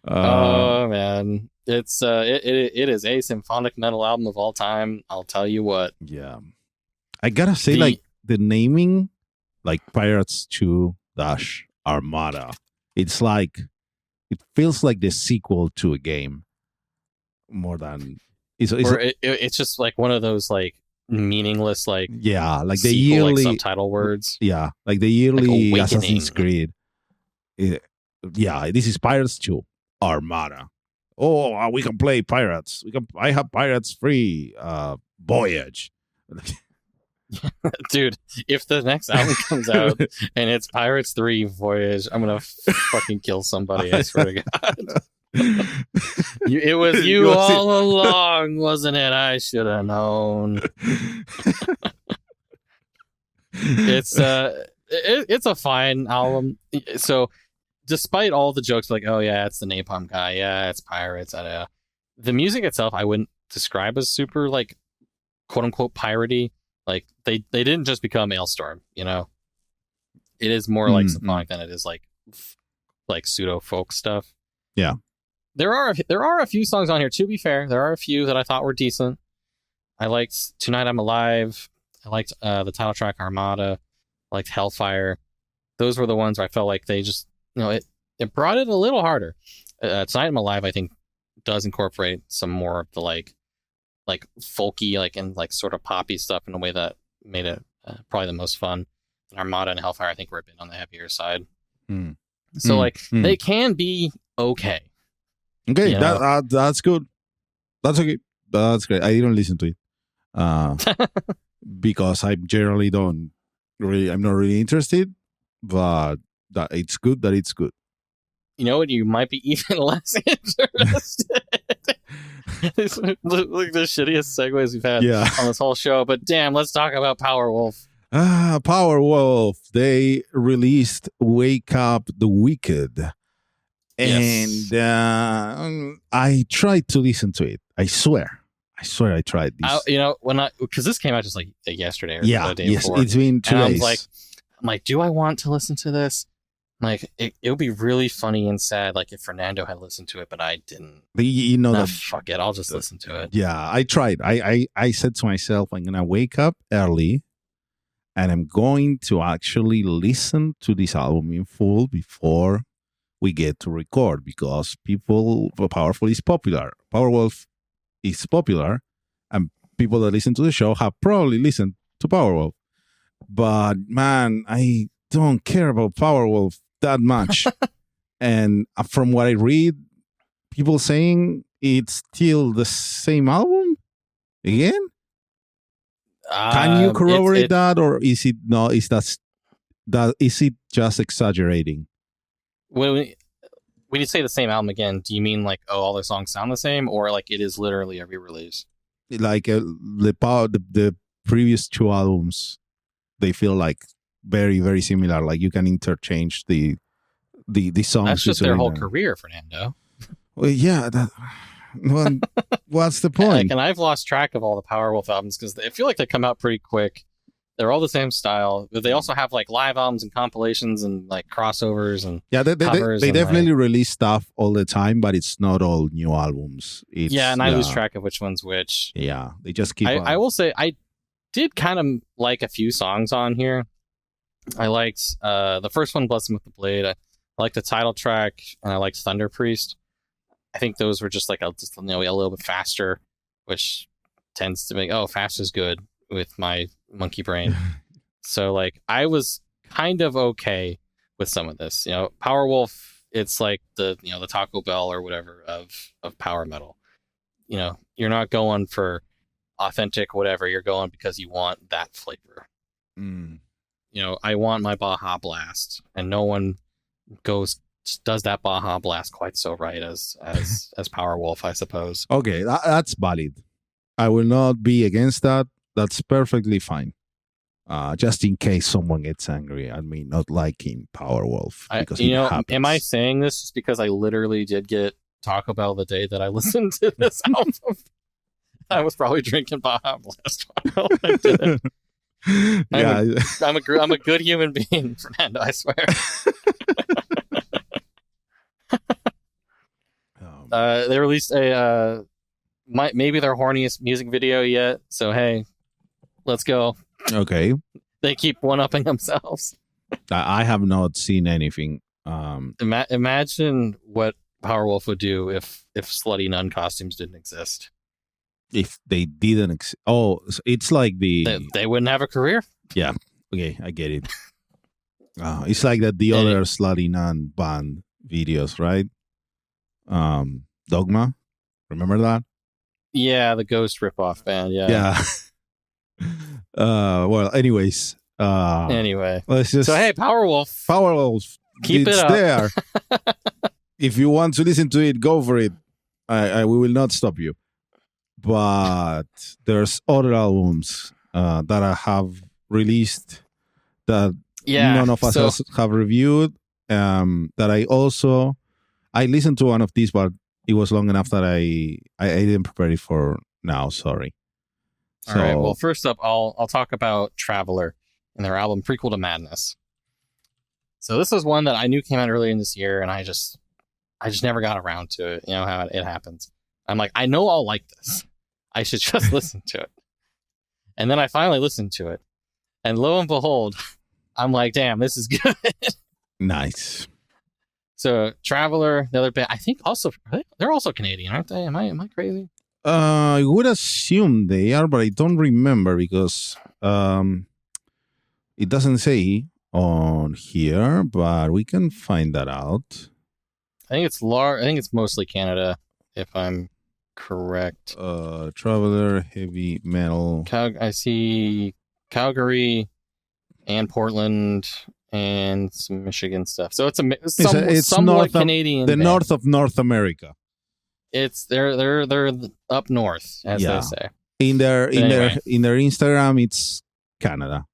Oh man, it is a symphonic metal album of all time. I'll tell you what. Yeah, I gotta say, like the naming, like Pirates 2 Armada. It's like it feels like the sequel to a game more than it's just like one of those like meaningless like like the sequel, yearly like, subtitle words, like the yearly like Assassin's Creed. This is Pirates 2 Armada. Oh, we can play pirates. I have pirates free voyage. Dude, if the next album comes out and it's Pirates 3 Voyage, I'm gonna fucking kill somebody, I swear to God. It was you all along, wasn't it? I should have known. It's a fine album. So despite all the jokes like, oh yeah, it's the napalm guy, yeah, it's pirates, the music itself I wouldn't describe as super like quote unquote piratey. Like they didn't just become Ailstorm, it is more like symphonic than it is like pseudo folk stuff. Yeah. there are a few songs on here. To be fair, there are a few that I thought were decent. I liked Tonight I'm Alive. I liked the title track Armada. I liked Hellfire. Those were the ones where I felt like they just, it brought it a little harder. Tonight I'm Alive, I think, does incorporate some more of the like folky, and sort of poppy stuff in a way that made it probably the most fun. And Armada and Hellfire, I think, were a bit on the heavier side. So they can be okay. Okay, that's good. That's okay. That's great. I didn't listen to it because I generally I'm not really interested. But that it's good. That it's good. You know what? You might be even less interested. Look, the shittiest segues we've had on this whole show. But damn, let's talk about Powerwolf. Powerwolf. They released "Wake Up the Wicked," and I tried to listen to it. I swear, I tried this. Because this came out just like yesterday or the day before. It's been 2 days. I'm like, do I want to listen to this? Like, it would be really funny and sad, like if Fernando had listened to it, but I didn't. Fuck it, I'll just listen to it. Yeah, I tried. I said to myself, I'm gonna wake up early, and I'm going to actually listen to this album in full before we get to record, because Powerful is popular. Powerwolf is popular, and people that listen to the show have probably listened to Powerwolf. But man, I don't care about Powerwolf that much. And from what I read, people saying it's still the same album again. Can you corroborate that, or is it not? Is it just exaggerating? When you say the same album again, do you mean like, all the songs sound the same, or like it is literally a re-release? Like the previous two albums, they feel like very, very similar. Like you can interchange the songs. That's just their whole career, Fernando. Well, yeah. What's the point? And I've lost track of all the Powerwolf albums because I feel like they come out pretty quick. They're all the same style, but they also have like live albums and compilations and like crossovers and they definitely release stuff all the time, but it's not all new albums. I lose track of which one's which. Yeah, they just keep. I will say I did kind of like a few songs on here. I liked the first one, "Bless Him with the Blade." I liked the title track, and I liked "Thunder Priest." I think those were just like a little bit faster, which tends to make fast is good with my monkey brain. So like I was kind of okay with some of this. Powerwolf, it's like the Taco Bell or whatever of power metal. You're not going for authentic whatever, you're going because you want that flavor. I want my Baja Blast, and no one does that Baja Blast quite so right as Powerwolf, I suppose. Okay, that's valid. I will not be against that. That's perfectly fine. Just in case someone gets angry at me not liking Powerwolf. Am I saying this just because I literally did get Taco Bell the day that I listened to this album? I was probably drinking Baja Blast while I did it. I'm a good human being, Fernando, I swear. They released maybe their horniest music video yet, so hey, let's go. Okay. They keep one-upping themselves. I have not seen anything. Imagine what Powerwolf would do if slutty nun costumes didn't exist. If they didn't it's like they wouldn't have a career. Yeah. Okay, I get it. It's like the other slutty nun band videos, right? Dogma, remember that? Yeah, the Ghost ripoff band. Yeah. Well, anyways. Let's just. So hey, Powerwolf, keep it up. There. If you want to listen to it, go for it. We will not stop you. But there's other albums that I have released that none of us have reviewed. That I listened to one of these, but it was long enough that I didn't prepare it for now. Sorry. All right. Well, first up, I'll talk about Traveler and their album Prequel to Madness. So this is one that I knew came out earlier in this year, and I just I just never got around to it. You know how it happens. I'm like, I know I'll like this. I should just listen to it. And then I finally listened to it. And lo and behold, I'm like, damn, this is good. Nice. So Traveler, the other band, I think also, they're also Canadian, aren't they? Am I crazy? I would assume they are, but I don't remember because it doesn't say on here, but we can find that out. I think it's mostly Canada, if I'm correct. Traveler, heavy metal. I see Calgary and Portland and some Michigan stuff. So it's somewhat Canadian. The north of North America. They're up north, as they say. In their Instagram, it's Canada.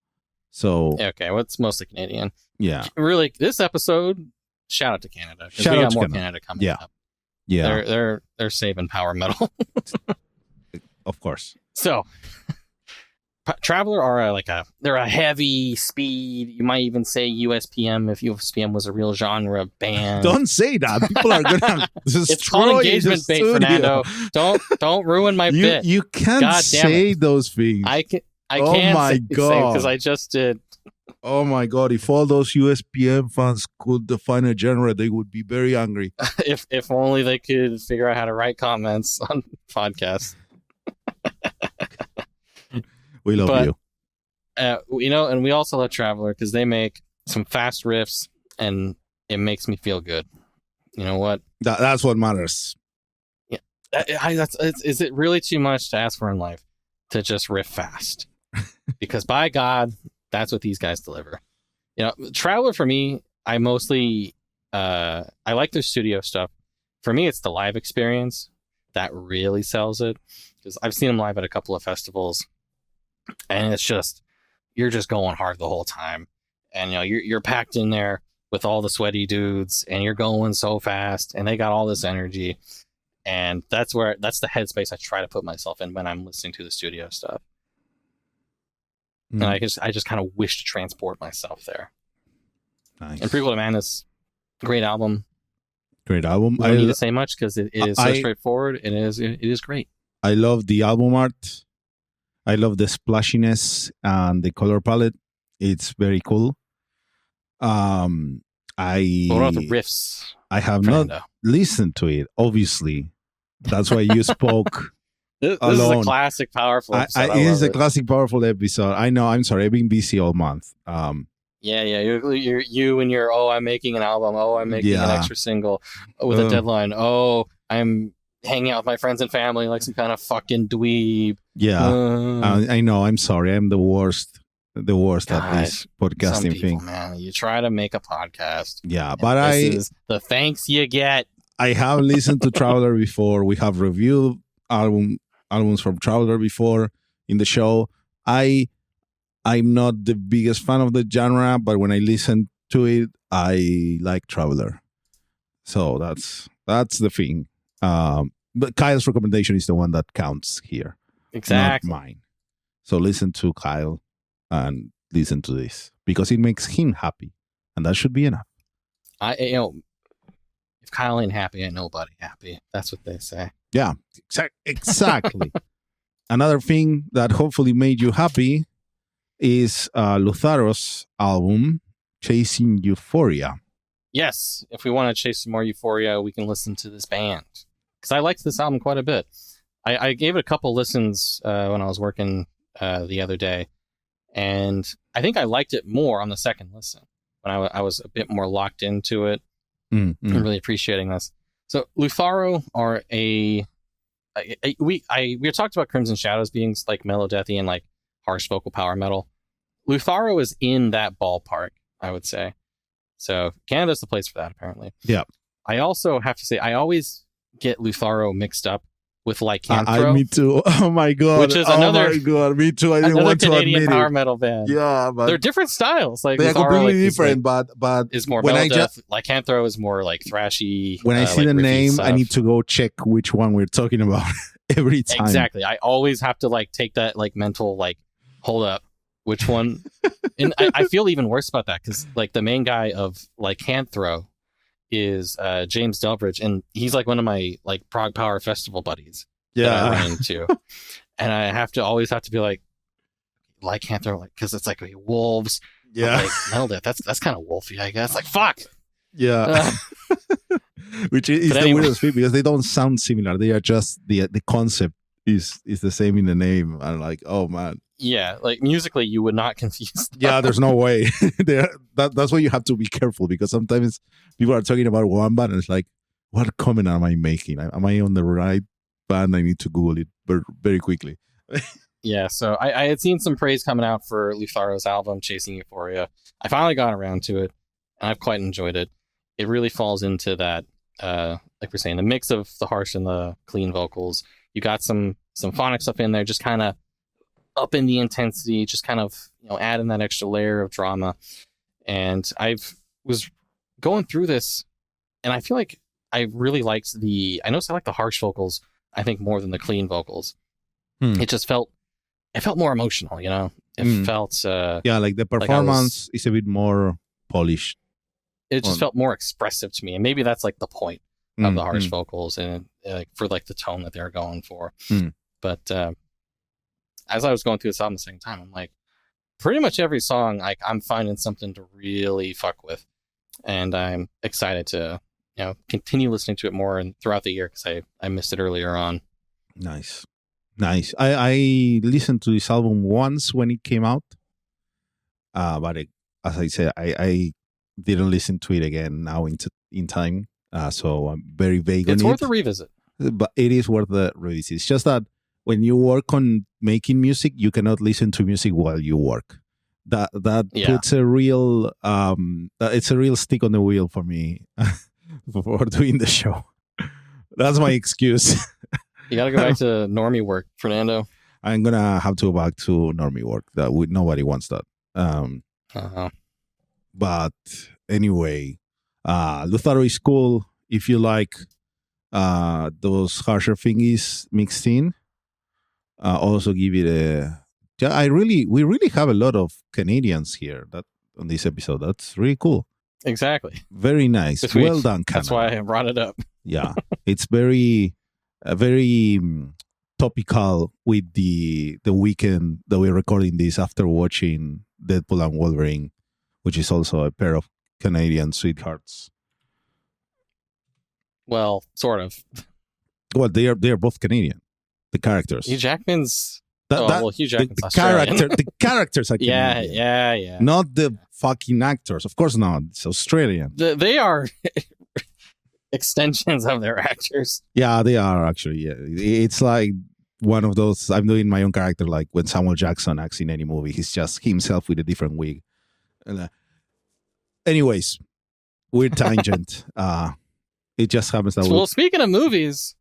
So okay, well, it's mostly Canadian. Yeah. Really, this episode, shout out to Canada, because we got more Canada coming up. Yeah. They're saving power metal. Of course. So Traveler are they're a heavy speed. You might even say USPM if USPM was a real genre band. Don't say that. People are gonna destroy. It's called engagement bait, Fernando. Don't ruin my bit. You can't say those things. I can't say because I just did. Oh my god! If all those USPM fans could define a genre, they would be very angry. if only they could figure out how to write comments on podcasts. We love you. And we also love Traveler because they make some fast riffs and it makes me feel good. You know what? That's what matters. Yeah. Is it really too much to ask for in life to just riff fast? Because by God, that's what these guys deliver. You know, Traveler for me, I mostly I like their studio stuff. For me, it's the live experience that really sells it. Because I've seen them live at a couple of festivals. And it's just, you're just going hard the whole time. And, you know, you're packed in there with all the sweaty dudes and you're going so fast and they got all this energy. And that's the headspace I try to put myself in when I'm listening to the studio stuff. And I just kind of wish to transport myself there. Nice. And Prequel to Madness, great album. Great album. I don't need to say much because it is so straightforward and it is great. I love the album art. I love the splashiness and the color palette. It's very cool. What about the riffs? I have not listened to it, obviously. That's why you spoke This is a classic Powerful episode. It is a classic Powerful episode. I know. I'm sorry. I've been busy all month. Yeah. You and your, I'm making an album. I'm making an extra single with a deadline. I'm hanging out with my friends and family like some kind of fucking dweeb. Yeah. I know. I'm sorry. I'm the worst at this podcasting thing. Man, you try to make a podcast. Yeah, but this is the thanks you get. I have listened to Traveler before. We have reviewed albums from Traveler before in the show. I'm not the biggest fan of the genre, but when I listen to it, I like Traveler. So that's the thing. But Kyle's recommendation is the one that counts here. Exactly. Not mine. So listen to Kyle and listen to this because it makes him happy, and that should be enough. If Kyle ain't happy, ain't nobody happy. That's what they say. Yeah, exactly. Another thing that hopefully made you happy is Lutharo's album, Chasing Euphoria. Yes, if we want to chase some more Euphoria, we can listen to this band. Because I liked this album quite a bit. I gave it a couple listens when I was working the other day. And I think I liked it more on the second listen. When I was a bit more locked into it. I'm really appreciating this. So Lutharo are we talked about Crimson Shadows being like mellow-deathy and like harsh vocal power metal. Lutharo is in that ballpark, I would say. So Canada's the place for that, apparently. Yeah. I also have to say, I always get Lutharo mixed up with Lycanthro. Me too. Oh my god. Which is another. Oh my god. Me too. I didn't want to admit Canadian power it. metal band. Yeah, but they're different styles. Like they're Lutharo, completely different. But is more metal-death. Lycanthro is more like thrashy. When I see the name, stuff. I need to go check which one we're talking about every time. Exactly. I always have to like take that like mental like hold up. Which one? And I feel even worse about that because like the main guy of Lycanthro is James Delbridge, and he's like one of my like Prague Power Festival buddies that I run into, and I always have to be like Lycanthro, like because it's like wolves, like Meldith. That's kind of wolfy, I guess. Like fuck, which is the weirdest thing because they don't sound similar. They are just the concept is the same in the name. I'm like, oh man. Yeah, like musically, you would not confuse them. Yeah, there's no way. That's why you have to be careful because sometimes people are talking about one band and it's like, what comment am I making? Am I on the right band? I need to Google it very quickly. Yeah, so I had seen some praise coming out for Lutharo's album, Chasing Euphoria. I finally got around to it, and I've quite enjoyed it. It really falls into that, like we're saying, the mix of the harsh and the clean vocals. You got some phonic stuff in there, just kind of up in the intensity, just kind of, add in that extra layer of drama. And I was going through this, and I feel like I really liked I noticed I like the harsh vocals, I think, more than the clean vocals. It just felt more emotional, It felt... like the performance is a bit more polished. It just felt more expressive to me, and maybe that's like the point of the harsh vocals, and for like the tone that they're going for. But as I was going through this album the second time, I'm like, pretty much every song, like I'm finding something to really fuck with, and I'm excited to continue listening to it more and throughout the year because I missed it earlier on. Nice. I listened to this album once when it came out, but as I said, I didn't listen to it again now in time, so I'm very vague on it. It's worth a revisit, but it is worth the revisit. It's just that when you work on making music, you cannot listen to music while you work. That puts a real it's a real stick on the wheel for me for doing the show. That's my excuse. You gotta go back to normie work, Fernando. I'm gonna have to go back to normie work. Nobody wants that. But anyway, Lutharo is cool if you like those harsher thingies mixed in. Also give it a... we really have a lot of Canadians here on this episode. That's really cool. Exactly. Very nice. Well done, Canada. That's why I brought it up. Yeah. It's very topical with the weekend that we're recording this after watching Deadpool and Wolverine, which is also a pair of Canadian sweethearts. Well, sort of. Well, they are both Canadian. The characters. Hugh Jackman's... Hugh Jackman's the characters are Canadian. Yeah. Not the fucking actors. Of course not. It's Australian. They are extensions of their actors. Yeah, they are actually. Yeah. It's like one of those... I'm doing my own character, like when Samuel Jackson acts in any movie. He's just himself with a different wig. Anyways, weird tangent. It just happens that... Well, speaking of movies...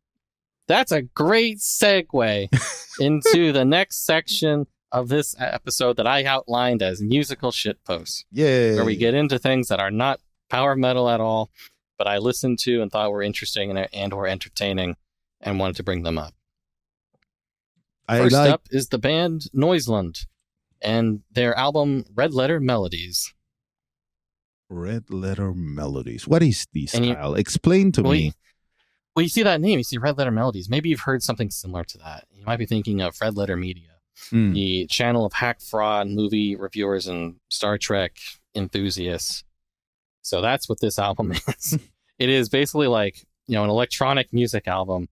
That's a great segue into the next section of this episode that I outlined as musical shitposts. Yeah. Where we get into things that are not power metal at all, but I listened to and thought were interesting and or entertaining and wanted to bring them up. First up is the band Noiselund and their album Red Letter Melodies. Red Letter Melodies. What is this, Kyle? Explain to me. Well, you see that name, you see Red Letter Melodies. Maybe you've heard something similar to that. You might be thinking of Red Letter Media, the channel of hack fraud, movie reviewers, and Star Trek enthusiasts. So that's what this album is. It is basically like, an electronic music album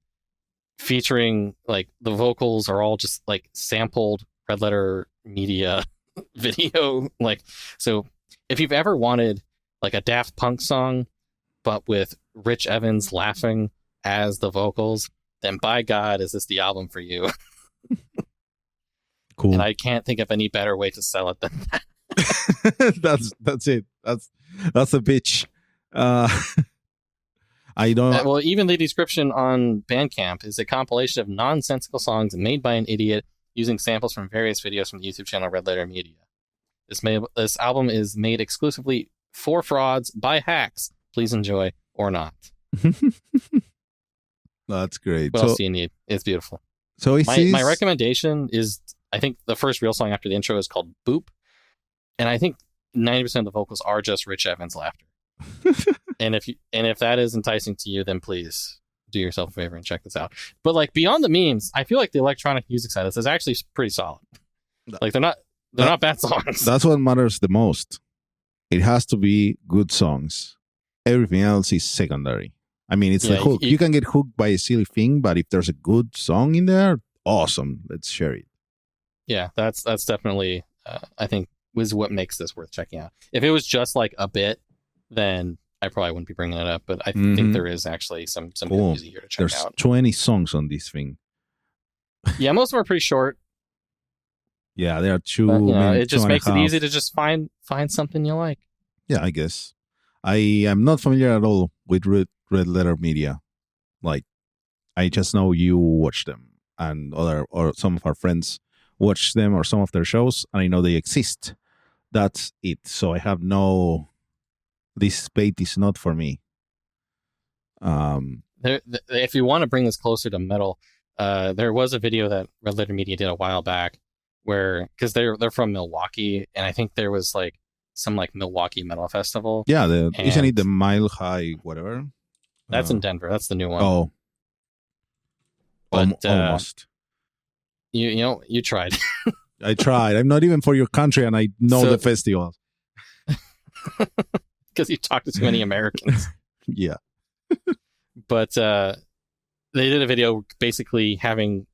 featuring, like, the vocals are all just, like, sampled Red Letter Media video. Like, so if you've ever wanted, like, a Daft Punk song, but with Rich Evans laughing as the vocals, then by God, is this the album for you? Cool. And I can't think of any better way to sell it than that. That's it. That's a pitch. I don't. Well, even the description on Bandcamp is a compilation of nonsensical songs made by an idiot using samples from various videos from the YouTube channel Red Letter Media. This album is made exclusively for frauds by hacks. Please enjoy or not. That's great. What else do you need? It's beautiful. So my recommendation is, I think the first real song after the intro is called Boop. And I think 90% of the vocals are just Rich Evans' laughter. And if that is enticing to you, then please do yourself a favor and check this out. But like beyond the memes, I feel like the electronic music side of this is actually pretty solid. Like they're not bad songs. That's what matters the most. It has to be good songs. Everything else is secondary. I mean, it's the hook. You can get hooked by a silly thing, but if there's a good song in there, awesome. Let's share it. Yeah, that's definitely, I think, was what makes this worth checking out. If it was just like a bit, then I probably wouldn't be bringing it up. But I think there is actually some good music here to check out. There's 20 songs on this thing. Yeah, most of them are pretty short. Yeah, there are two. But, it just makes it easy to just find something you like. Yeah, I guess. I am not familiar at all with Red Letter Media. Like, I just know you watch them, and or some of our friends watch them or some of their shows, and I know they exist. That's it. So I have this bait is not for me. If you want to bring this closer to metal, there was a video that Red Letter Media did a while back where, because they're from Milwaukee, and I think there was like some like Milwaukee Metal Festival. Yeah, isn't it the Mile High whatever? That's in Denver. That's the new one. Oh, but, almost. You tried. I tried. I'm not even for your country, and I know the festival. Because you talk to too many Americans. Yeah. But they did a video basically having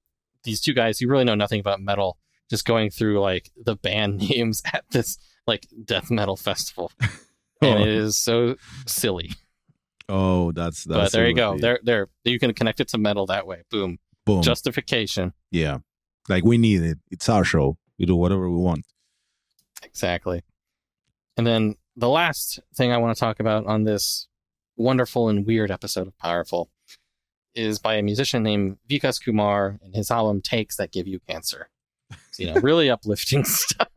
these two guys who really know nothing about metal just going through like the band names at this like death metal festival. And it is so silly. Oh, that's but there you go. There you can connect it to metal that way. Boom. Justification. Yeah. Like we need it. It's our show. We do whatever we want. Exactly. And then the last thing I want to talk about on this wonderful and weird episode of Powerful is by a musician named Vikas Kumar and his album Takes That Give You Cancer. So, really uplifting stuff.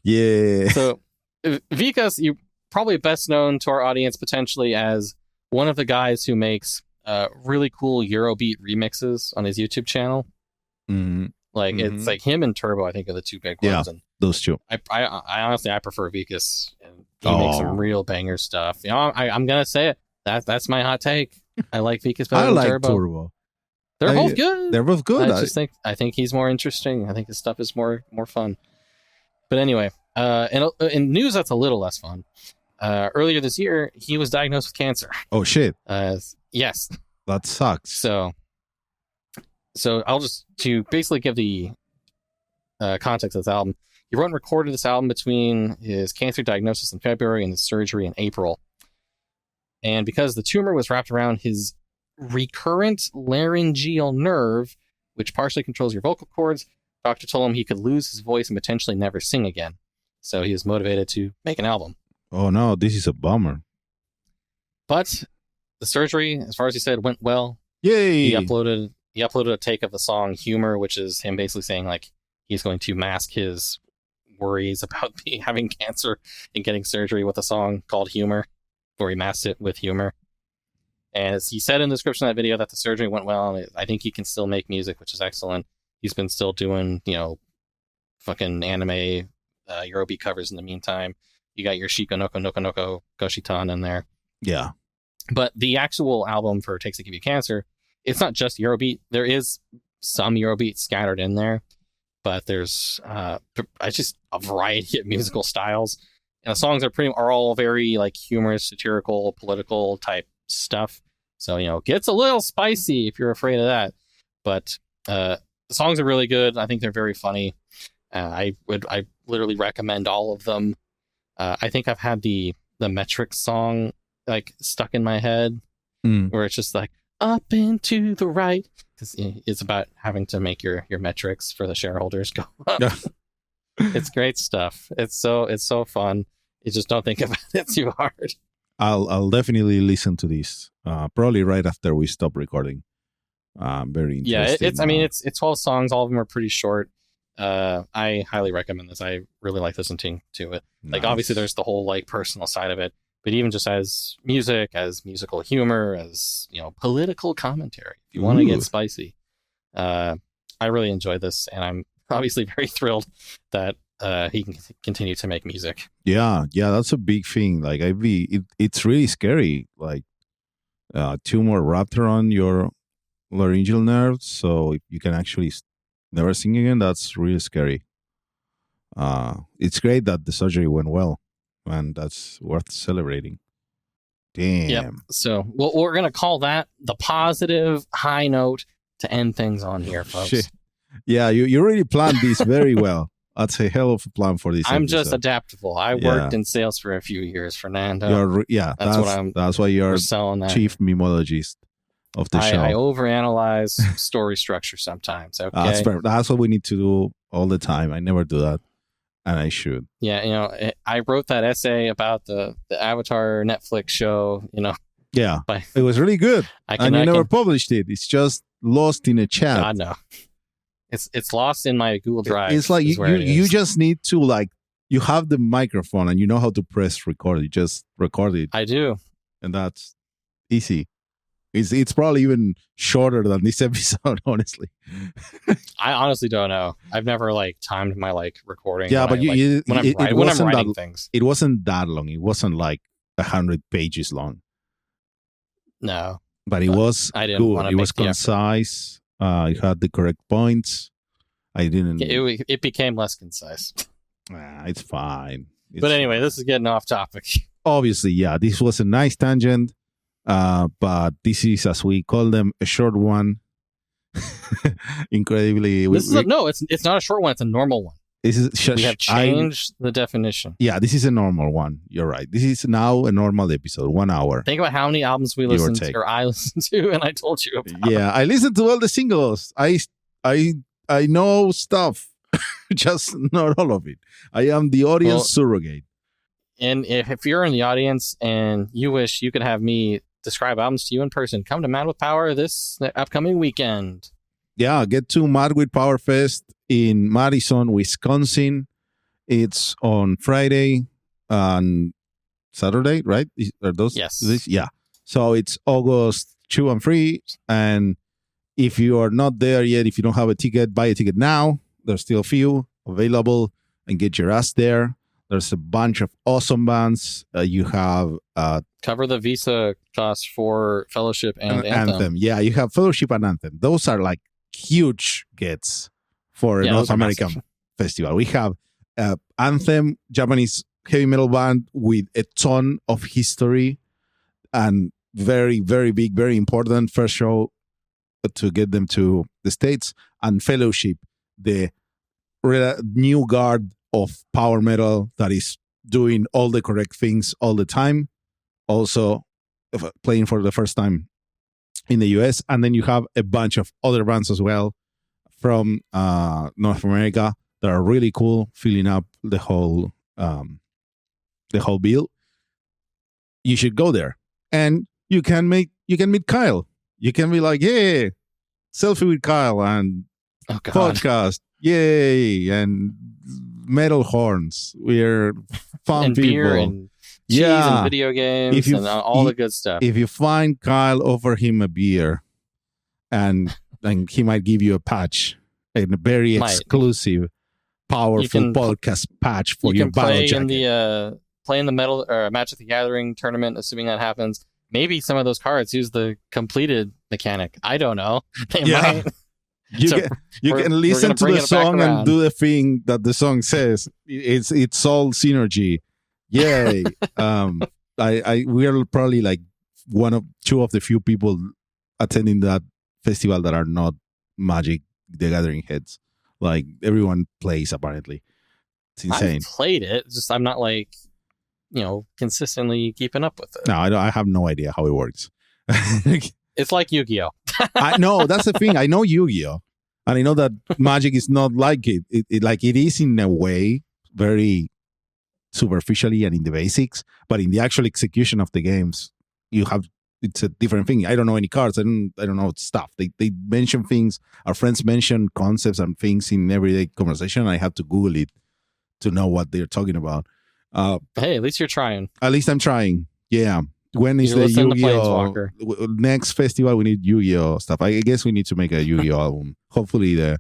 Yeah. So Vikas, you probably best known to our audience potentially as one of the guys who makes really cool Eurobeat remixes on his YouTube channel. Mm-hmm. Like it's like him and Turbo, I think, are the two big ones. And those two. I honestly prefer Vikas. And he makes some real banger stuff. I'm gonna say it. That's my hot take. I like Vikas better than Turbo. They're both good. They're both good. I think he's more interesting. I think his stuff is more fun. But anyway, in news that's a little less fun. Earlier this year, he was diagnosed with cancer. Oh shit. Yes. That sucks. So I'll just to basically give the context of this album. He wrote and recorded this album between his cancer diagnosis in February and his surgery in April. And because the tumor was wrapped around his recurrent laryngeal nerve, which partially controls your vocal cords, doctor told him he could lose his voice and potentially never sing again. So he was motivated to make an album. Oh no, this is a bummer. But the surgery, as far as he said, went well. Yay! He uploaded a take of the song Humor, which is him basically saying like he's going to mask his worries about having cancer and getting surgery with a song called Humor, where he masked it with humor. And as he said in the description of that video that the surgery went well, and I think he can still make music, which is excellent. He's been still doing, fucking anime Eurobeat covers in the meantime. You got your Shiko Noko Noko Noko Goshitan in there. Yeah. But the actual album for Takes That Give You Cancer, it's not just Eurobeat. There is some Eurobeat scattered in there, but there's just a variety of musical styles. And the songs are all very like humorous, satirical, political type stuff. So, gets a little spicy if you're afraid of that. But the songs are really good. I think they're very funny. I literally recommend all of them. I think I've had the metric song like stuck in my head where it's just like up and to the right, because it's about having to make your metrics for the shareholders go up. It's great stuff. It's so fun. You just don't think about it too hard. I'll definitely listen to this probably right after we stop recording. Very interesting. Yeah, it's 12 songs. All of them are pretty short. I highly recommend this. I really like listening to it. Nice. Like obviously there's the whole like personal side of it, but even just as music, as musical humor, as political commentary, if you want to get spicy, I really enjoy this, and I'm obviously very thrilled that he can continue to make music. Yeah, that's a big thing. Like it's really scary. Like 2 more Raptor on your laryngeal nerves, so if you can actually never sing again, that's really scary. It's great that the surgery went well, and that's worth celebrating. Damn. Yep. So we're gonna call that the positive high note to end things on here, folks. Shit. Yeah, you really planned this very well. That's a hell of a plan for this. I'm episode. just adaptable. I worked in sales for a few years, Fernando. That's why you're selling that. Chief mimologist of the show. I overanalyze story structure sometimes. Okay, that's what we need to do all the time. I never do that, and I should. Yeah, I wrote that essay about the Avatar Netflix show. Yeah, it was really good, and you never published it. It's just lost in a chat. God no. It's lost in my Google Drive. It's like you just need to you have the microphone and you know how to press record. You just record it. I do, and that's easy. It's probably even shorter than this episode, honestly. I honestly don't know. I've never timed my recording. Yeah, but when I'm writing things, it wasn't that long. It wasn't 100 pages long. No, but it was good. It was concise. You had the correct points. I didn't. It became less concise. It's fine. But anyway, this is getting off topic. Obviously, yeah, this was a nice tangent. But this is, as we call them, a short one. Incredibly, it's not a short one. It's a normal one. We have changed the definition. Yeah, this is a normal one. You're right. This is now a normal episode, 1 hour. Think about how many albums we listened to, or I listened to, and I told you about. Yeah, I listened to all the singles. I know stuff, just not all of it. I am the audience surrogate. And if you're in the audience and you wish you could have me describe albums to you in person, come to Mad with Power this upcoming weekend. Yeah, get to Mad with Power Fest in Madison, Wisconsin. It's on Friday and Saturday, right? Are those? Yes. Yeah. So it's August 2 and 3. And if you are not there yet, if you don't have a ticket, buy a ticket now. There's still a few available, and get your ass there. There's a bunch of awesome bands. You have cover the visa costs for Fellowship and Anthem. Yeah, you have Fellowship and Anthem. Those are huge gets for a North American festival. We have Anthem, Japanese heavy metal band with a ton of history and very, very big, very important first show to get them to the States. And Fellowship, the new guard of power metal that is doing all the correct things all the time. Also playing for the first time in the US. And then you have a bunch of other bands as well from North America that are really cool, filling up the whole bill. You should go there. And you can meet Kyle. You can be like, yeah, selfie with Kyle and podcast. Yay. And metal horns. We're fun and people. Beer and cheese and video games and all the good stuff. If you find Kyle, offer him a beer, and he might give you a patch, a very exclusive, powerful podcast patch for your bio jacket. Play in the metal or Magic the Gathering tournament, assuming that happens. Maybe some of those cards use the completed mechanic. I don't know. They might. You can listen to the song and do the thing that the song says. It's all synergy. Yay. We are probably two of the few people attending that festival that are not Magic the Gathering heads. Everyone plays apparently. It's insane. I've played it, just I'm not consistently keeping up with it. No, I have no idea how it works. It's like Yu-Gi-Oh. I know, that's the thing. I know Yu-Gi-Oh, and I know that Magic is not like it. It is in a way very superficially and in the basics, but in the actual execution of the games, it's a different thing. I don't know any cards. I don't know stuff. They mention things. Our friends mention concepts and things in everyday conversation. And I have to Google it to know what they're talking about. Hey, at least you're trying. At least I'm trying. Yeah. When is the Yu-Gi-Oh? Next festival, we need Yu-Gi-Oh stuff. I guess we need to make a Yu-Gi-Oh album. Hopefully the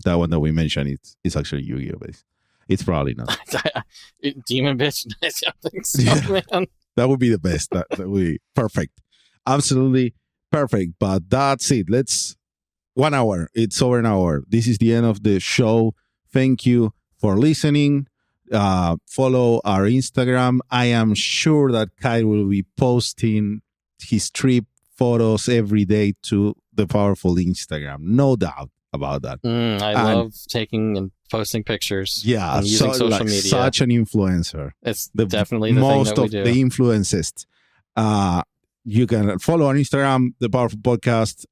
that one that we mentioned, it's actually Yu-Gi-Oh based. It's probably not. Demon bitch. I don't think so, man. That would be the best. That would be perfect. Absolutely perfect. But that's it. 1 hour. It's over an hour. This is the end of the show. Thank you for listening. Follow our Instagram. I am sure that Kyle will be posting his trip photos every day to the Powerful Instagram. No doubt about that. I love taking and posting pictures. Yeah, and using social media. Such an influencer. It's definitely the most thing that of we do. the influences. You can follow on Instagram, the Powerful Podcast.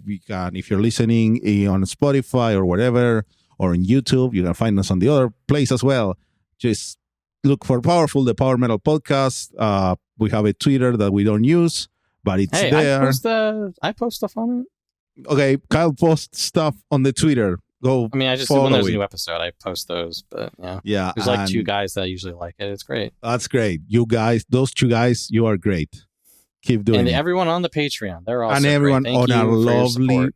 We can, if you're listening on Spotify or whatever, or on YouTube, you can find us on the other place as well. Just look for Powerful, the Power Metal Podcast. We have a Twitter that we don't use, but it's there. I post stuff on it. Okay, Kyle posts stuff on the Twitter. Go. I mean, I just when there's a new episode, I post those. But yeah, there's like 2 guys that usually like it. It's great. That's great. You guys, those 2 guys, you are great. Keep doing it. And it. everyone on the Patreon, they're also and everyone great. on our lovely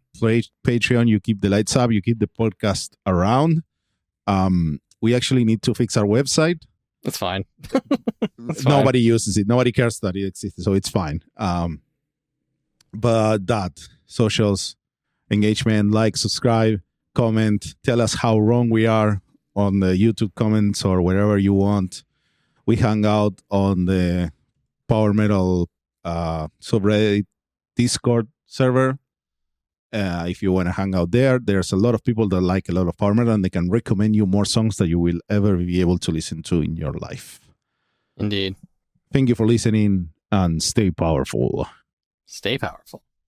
Patreon. You keep the lights up. You keep the podcast around. We actually need to fix our website. It's fine. Nobody uses it. Nobody cares that it exists, so it's fine. But that socials, engagement, like, subscribe, comment, tell us how wrong we are on the YouTube comments or wherever you want. We hang out on the Power Metal subreddit Discord server. If you want to hang out there, there's a lot of people that like a lot of Power Metal, and they can recommend you more songs that you will ever be able to listen to in your life. Indeed. Thank you for listening, and stay powerful. Stay powerful.